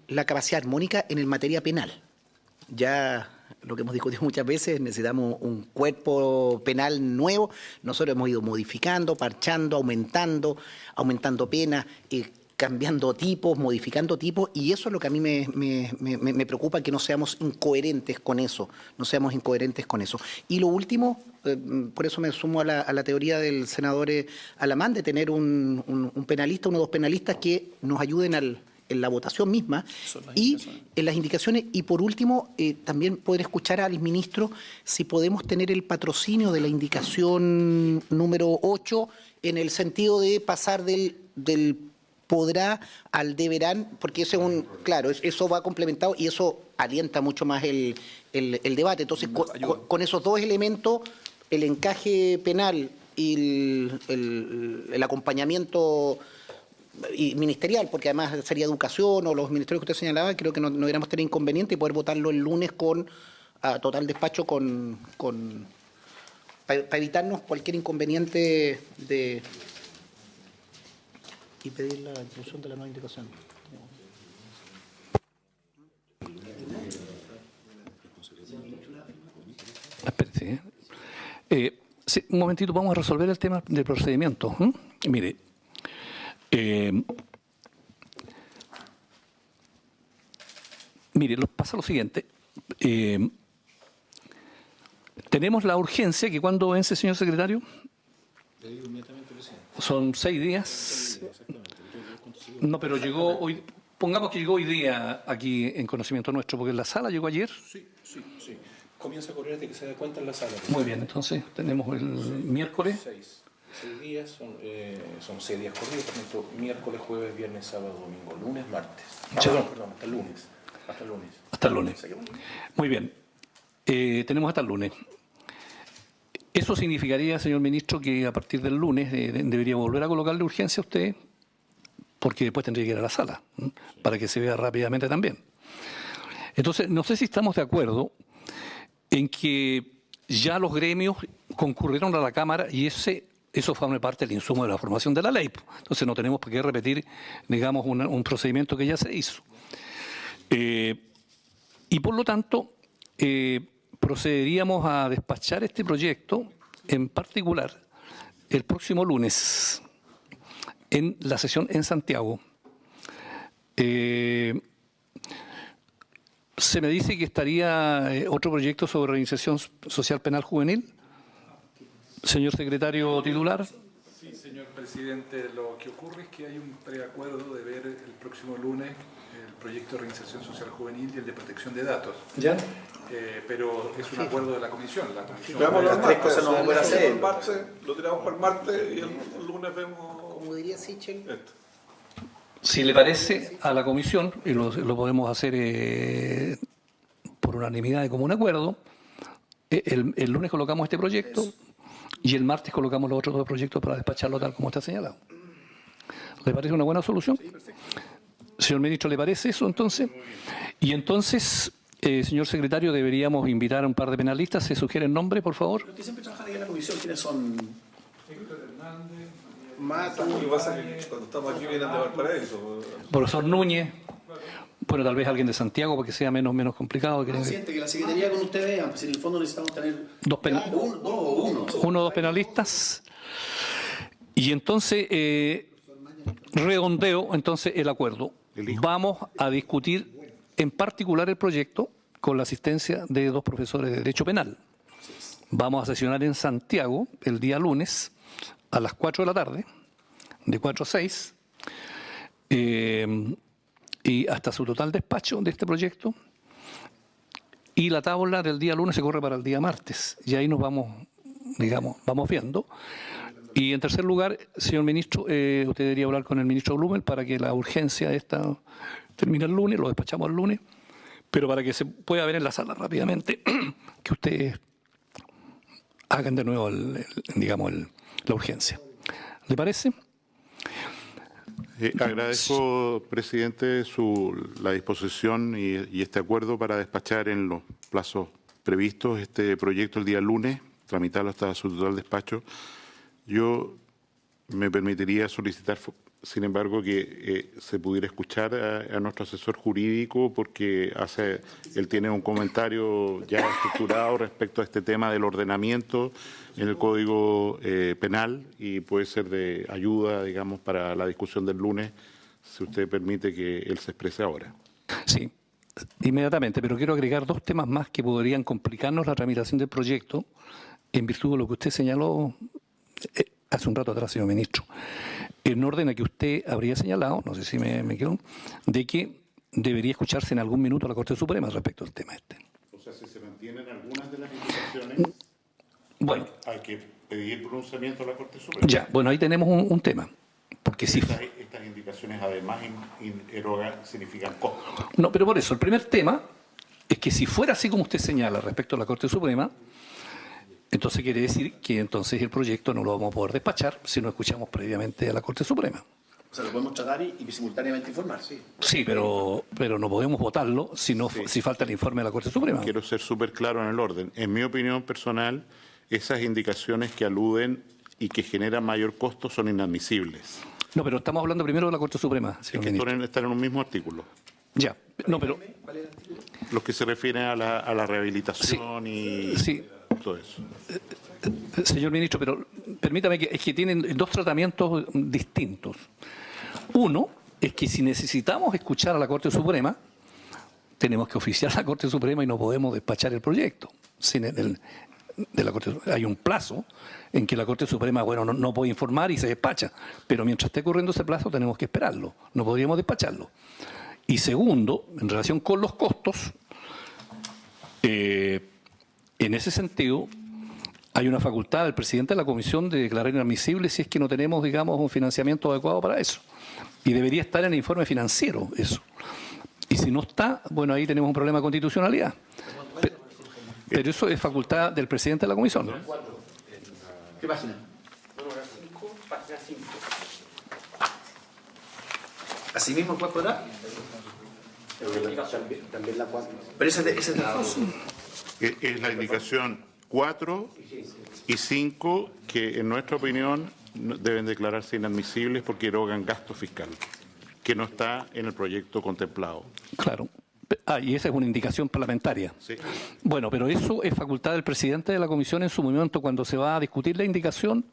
la capacidad armónica en materia penal. Ya lo que hemos discutido muchas veces, necesitamos un cuerpo penal nuevo. Nosotros hemos ido modificando, parchando, aumentando penas, cambiando tipos, modificando tipos, y eso es lo que a mí me preocupa, que no seamos incoherentes con eso, Y lo último, por eso me sumo a la teoría del senador Alamán, de tener un penalista, 1 o 2 penalistas que nos ayuden en la votación misma y en las indicaciones. Y por último, también poder escuchar al ministro si podemos tener el patrocinio de la indicación número 8 en el sentido de pasar del podrá al deberán, porque eso eso va complementado y eso alienta mucho más el debate. Entonces, con esos 2 elementos, el encaje penal y el acompañamiento y ministerial, porque además sería educación o los ministerios que usted señalaba, creo que no deberíamos tener inconveniente y poder votarlo el lunes con total despacho para evitarnos cualquier inconveniente y pedir la inclusión de la nueva indicación. Espérate, sí, un momentito, vamos a resolver el tema del procedimiento. Mire, pasa lo siguiente. Tenemos la urgencia, que ¿cuándo vence, señor secretario? Son 6 días. No, pero llegó hoy, pongamos que llegó hoy día aquí en conocimiento nuestro, porque en la sala llegó ayer. Sí. Comienza a correr desde que se da cuenta en la sala. Muy bien, entonces tenemos el miércoles. 6 días, son 6 días corridos, por ejemplo, miércoles, jueves, viernes, sábado, domingo, lunes, martes. Perdón, hasta el lunes. Hasta el lunes. Muy bien. Tenemos hasta el lunes. Eso significaría, señor ministro, que a partir del lunes debería volver a colocarle urgencia a usted, porque después tendría que ir a la sala, para que se vea rápidamente también. Entonces, no sé si estamos de acuerdo en que ya los gremios concurrieron a la Cámara y eso forma parte del insumo de la formación de la ley. Entonces no tenemos por qué repetir, digamos, un procedimiento que ya se hizo. Y por lo tanto, procederíamos a despachar este proyecto, en particular, el próximo lunes, en la sesión en Santiago. Se me dice que estaría otro proyecto sobre reinserción social penal juvenil. Señor secretario titular. Sí, señor presidente. Lo que ocurre es que hay un preacuerdo de ver el próximo lunes el proyecto de reinserción social juvenil y el de protección de datos. ¿Ya? Pero es un acuerdo de la comisión. La comisión Las tres cosas no van a hacer. Lo tiramos para el martes y el lunes vemos. Como diría Sichel. Esto. Si le parece a la comisión, y lo podemos hacer por unanimidad de común acuerdo, el lunes colocamos este proyecto y el martes colocamos los otros 2 proyectos para despacharlo tal como está señalado. ¿Le parece una buena solución? Sí, perfecto. Señor ministro, ¿le parece eso entonces? Y entonces, señor secretario, deberíamos invitar a un par de penalistas. ¿Se sugiere el nombre, por favor? Usted siempre trabaja ahí en la comisión. ¿Quiénes son? Mato, lo que pasa es que cuando estamos aquí vienen de Valparaíso. Profesor Núñez. Bueno, tal vez alguien de Santiago, para que sea menos complicado. Presidente, que la Secretaría con usted vean, pues en el fondo necesitamos tener uno o dos penalistas. Y entonces, redondeo entonces el acuerdo. Vamos a discutir en particular el proyecto con la asistencia de 2 profesores de Derecho Penal. Vamos a sesionar en Santiago el día lunes a las 4 de la tarde, de 4 a 6, y hasta su total despacho de este proyecto. Y la tabla del día lunes se corre para el día martes. Y ahí nos vamos viendo. Y en tercer lugar, señor ministro, usted debería hablar con el ministro Blumel para que la urgencia esta termine el lunes, lo despachamos el lunes, pero para que se pueda ver en la sala rápidamente, que ustedes hagan de nuevo la urgencia. ¿Le parece? Agradezco, presidente, la disposición y este acuerdo para despachar en los plazos previstos este proyecto el día lunes, tramitarlo hasta su total despacho. Yo me permitiría solicitar, sin embargo, que se pudiera escuchar a nuestro asesor jurídico, porque él tiene un comentario ya estructurado respecto a este tema del ordenamiento en el Código Penal y puede ser de ayuda, digamos, para la discusión del lunes, si usted permite que él se exprese ahora. Sí, inmediatamente, pero quiero agregar 2 temas más que podrían complicarnos la tramitación del proyecto en virtud de lo que usted señaló hace un rato atrás, señor ministro, en orden a que usted habría señalado, no sé si me equivoco, de que debería escucharse en algún minuto a la Corte Suprema respecto al tema este. O sea, si se mantienen algunas de las indicaciones, bueno, hay que pedir pronunciamiento a la Corte Suprema. Ya, bueno, ahí tenemos un tema. Porque si estas indicaciones además significan costo. No, pero por eso, el primer tema es que si fuera así como usted señala respecto a la Corte Suprema, entonces quiere decir que entonces el proyecto no lo vamos a poder despachar si no escuchamos previamente a la Corte Suprema. O sea, lo podemos tratar y simultáneamente informar, sí. Sí, pero no podemos votarlo si falta el informe de la Corte Suprema. Quiero ser súper claro en el orden. En mi opinión personal, esas indicaciones que aluden y que generan mayor costo son inadmisibles. No, pero estamos hablando primero de la Corte Suprema, señor Es que ministro. están en un mismo artículo. Ya, no, pero... Los que se refieren a la rehabilitación y Sí. todo eso. Señor ministro, pero permítame que es que tienen dos tratamientos distintos. Uno es que si necesitamos escuchar a la Corte Suprema, tenemos que oficiar a la Corte Suprema y no podemos despachar el proyecto. De la Corte, hay un plazo en que la Corte Suprema, bueno, no puede informar y se despacha, pero mientras esté corriendo ese plazo tenemos que esperarlo, no podríamos despacharlo. Y segundo, en relación con los costos, en ese sentido, hay una facultad del presidente de la Comisión de declarar inadmisible si es que no tenemos, digamos, un financiamiento adecuado para eso. Y debería estar en el informe financiero eso. Y si no está, bueno, ahí tenemos un problema de constitucionalidad. Pero eso es facultad del presidente de la Comisión, ¿no? ¿Qué página? Página 5. ¿Así mismo el juez podrá? También la 4. Pero ese es de Alfonso. Es la indicación 4 y 5 que, en nuestra opinión, deben declararse inadmisibles porque erogan gasto fiscal, que no está en el proyecto contemplado. Claro. Y esa es una indicación parlamentaria. Sí. Bueno, pero eso es facultad del presidente de la Comisión en su momento, cuando se va a discutir la indicación,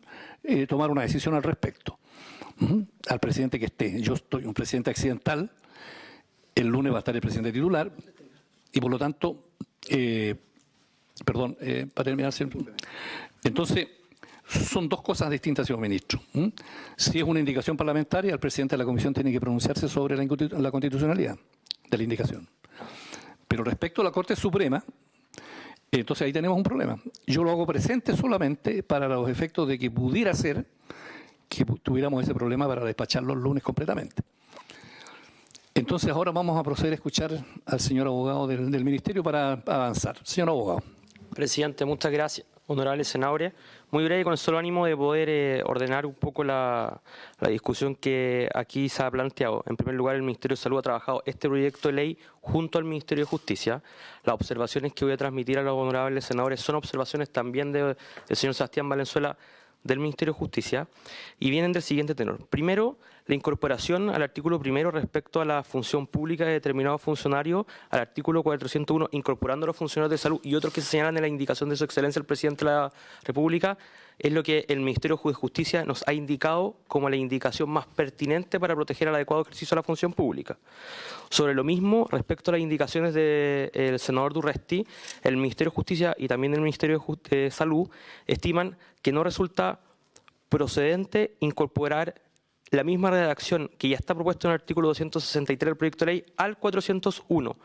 tomar una decisión al respecto. Al presidente que esté. Yo estoy un presidente accidental, el lunes va a estar el presidente titular, y por lo tanto, para terminar siempre. Entonces, son dos cosas distintas, señor ministro. Si es una indicación parlamentaria, el presidente de la Comisión tiene que pronunciarse sobre la constitucionalidad de la indicación. Pero respecto a la Corte Suprema, entonces ahí tenemos un problema. Yo lo hago presente solamente para los efectos de que pudiera ser que tuviéramos ese problema para despacharlo el lunes completamente. Entonces ahora vamos a proceder a escuchar al señor abogado del Ministerio para avanzar. Señor abogado. Presidente, muchas gracias. Honorables senadores, muy breve con el solo ánimo de poder ordenar un poco la discusión que aquí se ha planteado. En primer lugar, el Ministerio de Salud ha trabajado este proyecto de ley junto al Ministerio de Justicia. Las observaciones que voy a transmitir a los honorables senadores son observaciones también del señor Sebastián Valenzuela del Ministerio de Justicia y vienen del siguiente tenor. Primero, la incorporación al artículo primero respecto a la función pública de determinados funcionarios, al artículo 401, incorporando a los funcionarios de salud y otros que se señalan en la indicación de su excelencia el presidente de la República, es lo que el Ministerio de Justicia nos ha indicado como la indicación más pertinente para proteger el adecuado ejercicio de la función pública. Sobre lo mismo, respecto a las indicaciones del senador Durresti, el Ministerio de Justicia y también el Ministerio de Salud estiman que no resulta procedente incorporar la misma redacción que ya está propuesta en el artículo 263 del proyecto de ley al 401,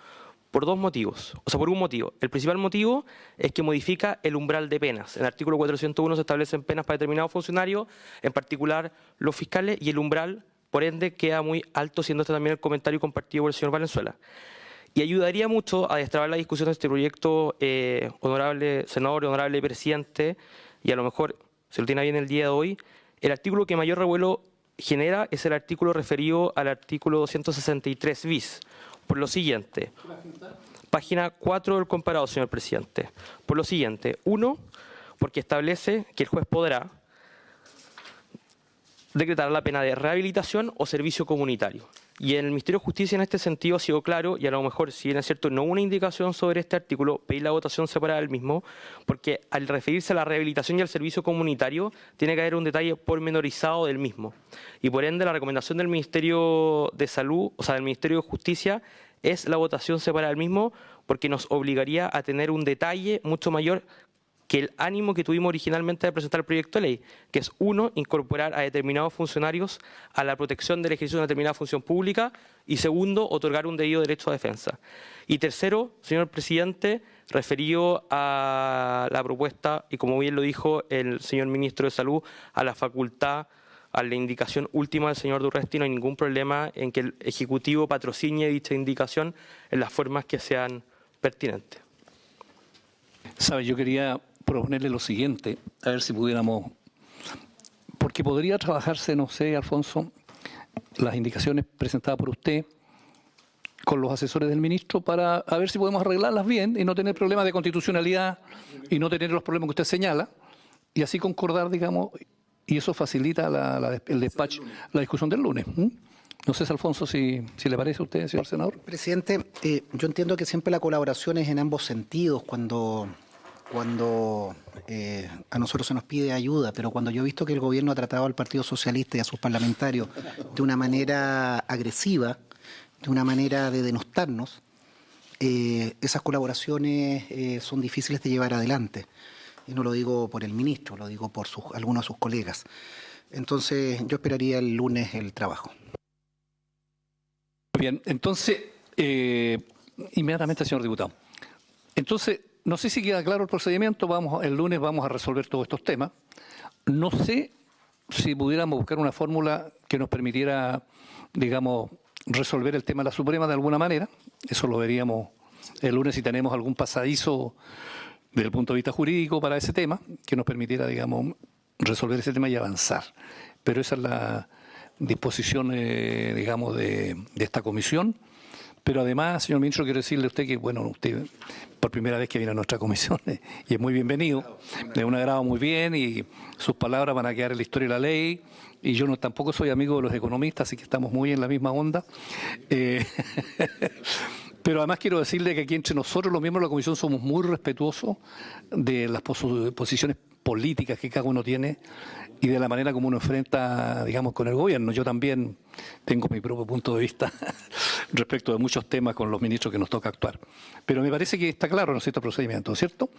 por dos motivos, o sea, por un motivo. El principal motivo es que modifica el umbral de penas. En el artículo 401 se establecen penas para determinados funcionarios, en particular los fiscales, y el umbral, por ende, queda muy alto, siendo este también el comentario compartido por el señor Valenzuela. Y ayudaría mucho a destrabar la discusión de este proyecto, honorable senador, honorable presidente, y a lo mejor se lo tiene bien el día de hoy. El artículo que mayor revuelo genera es el artículo referido al artículo 263 bis. Por lo siguiente, página 4 del comparado, señor presidente. Por lo siguiente, 1, porque establece que el juez podrá decretar la pena de rehabilitación o servicio comunitario. Y en el Ministerio de Justicia en este sentido ha sido claro, y a lo mejor, si bien es cierto, no hubo una indicación sobre este artículo, pedir la votación separada del mismo, porque al referirse a la rehabilitación y al servicio comunitario, tiene que haber un detalle pormenorizado del mismo. Y por ende, la recomendación del Ministerio de Salud, o sea, del Ministerio de Justicia, es la votación separada del mismo, porque nos obligaría a tener un detalle mucho mayor que el ánimo que tuvimos originalmente de presentar el proyecto de ley, que es, 1, incorporar a determinados funcionarios a la protección del ejercicio de una determinada función pública, y 2, otorgar un debido derecho a defensa. Y tercero, señor presidente, referido a la propuesta, y como bien lo dijo el señor ministro de Salud, a la facultad, a la indicación última del señor Durresti, no hay ningún problema en que el Ejecutivo patrocine dicha indicación en las formas que sean pertinentes. Sabe, yo quería proponerle lo siguiente, a ver si pudiéramos, porque podría trabajarse, no sé, Alfonso, las indicaciones presentadas por usted con los asesores del ministro para a ver si podemos arreglarlas bien y no tener problemas de constitucionalidad y no tener los problemas que usted señala y así concordar, digamos, y eso facilita el despacho, la discusión del lunes. No sé, Alfonso, si le parece a usted, señor senador. Presidente, yo entiendo que siempre la colaboración es en ambos sentidos cuando a nosotros se nos pide ayuda, pero cuando yo he visto que el gobierno ha tratado al Partido Socialista y a sus parlamentarios de una manera agresiva, de una manera de denostarnos, esas colaboraciones son difíciles de llevar adelante. Y no lo digo por el ministro, lo digo por algunos de sus colegas. Entonces, yo esperaría el lunes el trabajo. Bien, entonces, inmediatamente, señor diputado. Entonces, no sé si queda claro el procedimiento, el lunes vamos a resolver todos estos temas. No sé si pudiéramos buscar una fórmula que nos permitiera, digamos, resolver el tema de la Suprema de alguna manera. Eso lo veríamos el lunes si tenemos algún pasadizo desde el punto de vista jurídico para ese tema, que nos permitiera, digamos, resolver ese tema y avanzar. Pero esa es la disposición, digamos, de esta comisión. Pero además, señor ministro, quiero decirle a usted que, bueno, usted por primera vez que viene a nuestra comisión y es muy bienvenido, de un agrado muy bien y sus palabras van a quedar en la historia de la ley y yo tampoco soy amigo de los economistas, así que estamos muy en la misma onda. Pero además quiero decirle que aquí entre nosotros, los miembros de la comisión, somos muy respetuosos de las posiciones políticas que cada uno tiene y de la manera como uno enfrenta, digamos, con el gobierno. Yo también tengo mi propio punto de vista respecto de muchos temas con los ministros que nos toca actuar. Pero me parece que está claro, ¿no es cierto?, el procedimiento, ¿cierto?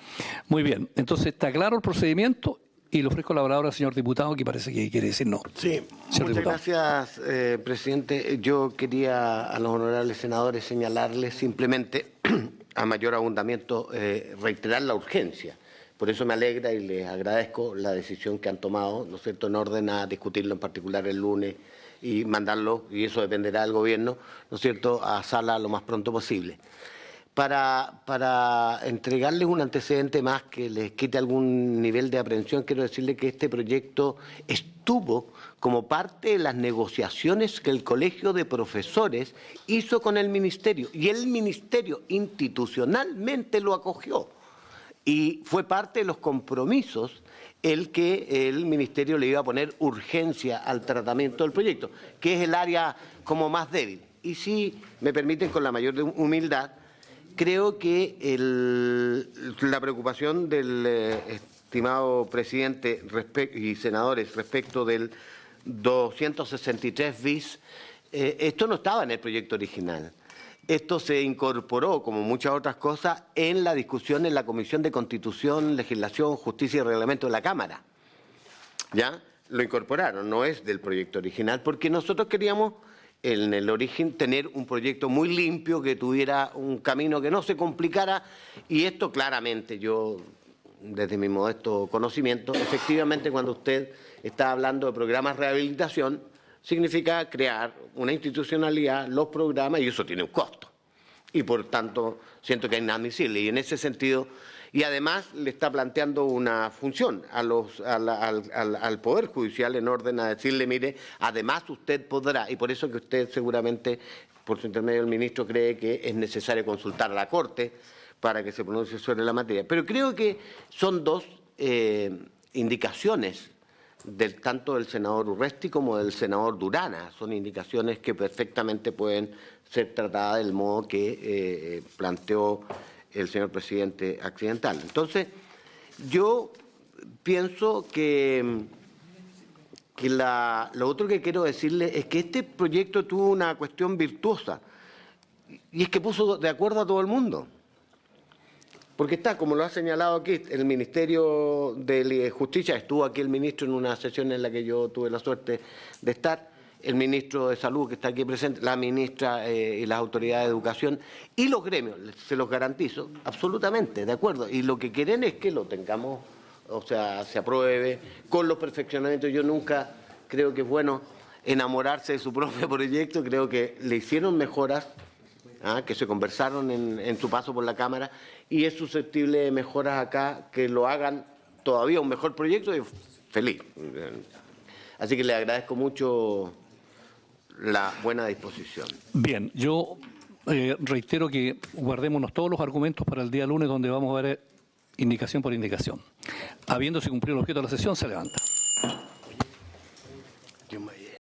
Muy bien, entonces está claro el procedimiento y le ofrezco la palabra al señor diputado que parece que quiere decir no. Sí, muchas gracias, presidente. Yo quería a los honorables senadores señalarles simplemente, a mayor abundamiento, reiterar la urgencia. Por eso me alegra y les agradezco la decisión que han tomado, ¿no es cierto?, en orden a discutirlo en particular el lunes y mandarlo, y eso dependerá del gobierno, ¿no es cierto?, a sala lo más pronto posible. Para entregarles un antecedente más que les quite algún nivel de aprehensión, quiero decirles que este proyecto estuvo como parte de las negociaciones que el Colegio de Profesores hizo con el Ministerio, y el Ministerio institucionalmente lo acogió. Y fue parte de los compromisos el que el Ministerio le iba a poner urgencia al tratamiento del proyecto, que es el área como más débil. Y si me permiten, con la mayor humildad, creo que la preocupación del estimado presidente y senadores respecto del 263 bis, esto no estaba en el proyecto original. Esto se incorporó, como muchas otras cosas, en la discusión en la Comisión de Constitución, Legislación, Justicia y Reglamento de la Cámara. ¿Ya? Lo incorporaron, no es del proyecto original, porque nosotros queríamos, en el origen, tener un proyecto muy limpio, que tuviera un camino que no se complicara, y esto claramente, yo, desde mi modesto conocimiento, efectivamente cuando usted está hablando de programas de rehabilitación, significa crear una institucionalidad, los programas, y eso tiene un costo. Y por tanto, siento que es inadmisible. Y en ese sentido, y además le está planteando una función al Poder Judicial en orden a decirle, mire, además usted podrá, y por eso que usted seguramente, por su intermedio del ministro, cree que es necesario consultar a la Corte para que se pronuncie sobre la materia. Pero creo que son dos indicaciones tanto del senador Urresti como del senador Durana. Son indicaciones que perfectamente pueden ser tratadas del modo que planteó el señor presidente accidental. Entonces, yo pienso que lo otro que quiero decirle es que este proyecto tuvo una cuestión virtuosa, y es que puso de acuerdo a todo el mundo. Porque está, como lo ha señalado aquí, el Ministerio de Justicia, estuvo aquí el ministro en una sesión en la que yo tuve la suerte de estar, el ministro de Salud que está aquí presente, la ministra y las autoridades de Educación y los gremios, se los garantizo, absolutamente, de acuerdo. Y lo que quieren es que lo tengamos, o sea, se apruebe con los perfeccionamientos. Yo nunca creo que es bueno enamorarse de su propio proyecto, creo que le hicieron mejoras, que se conversaron en su paso por la Cámara, y es susceptible de mejoras acá que lo hagan todavía un mejor proyecto y feliz. Así que le agradezco mucho la buena disposición. Bien, yo reitero que guardémonos todos los argumentos para el día lunes, donde vamos a ver indicación por indicación. Habiéndose cumplido el objeto de la sesión, se levanta.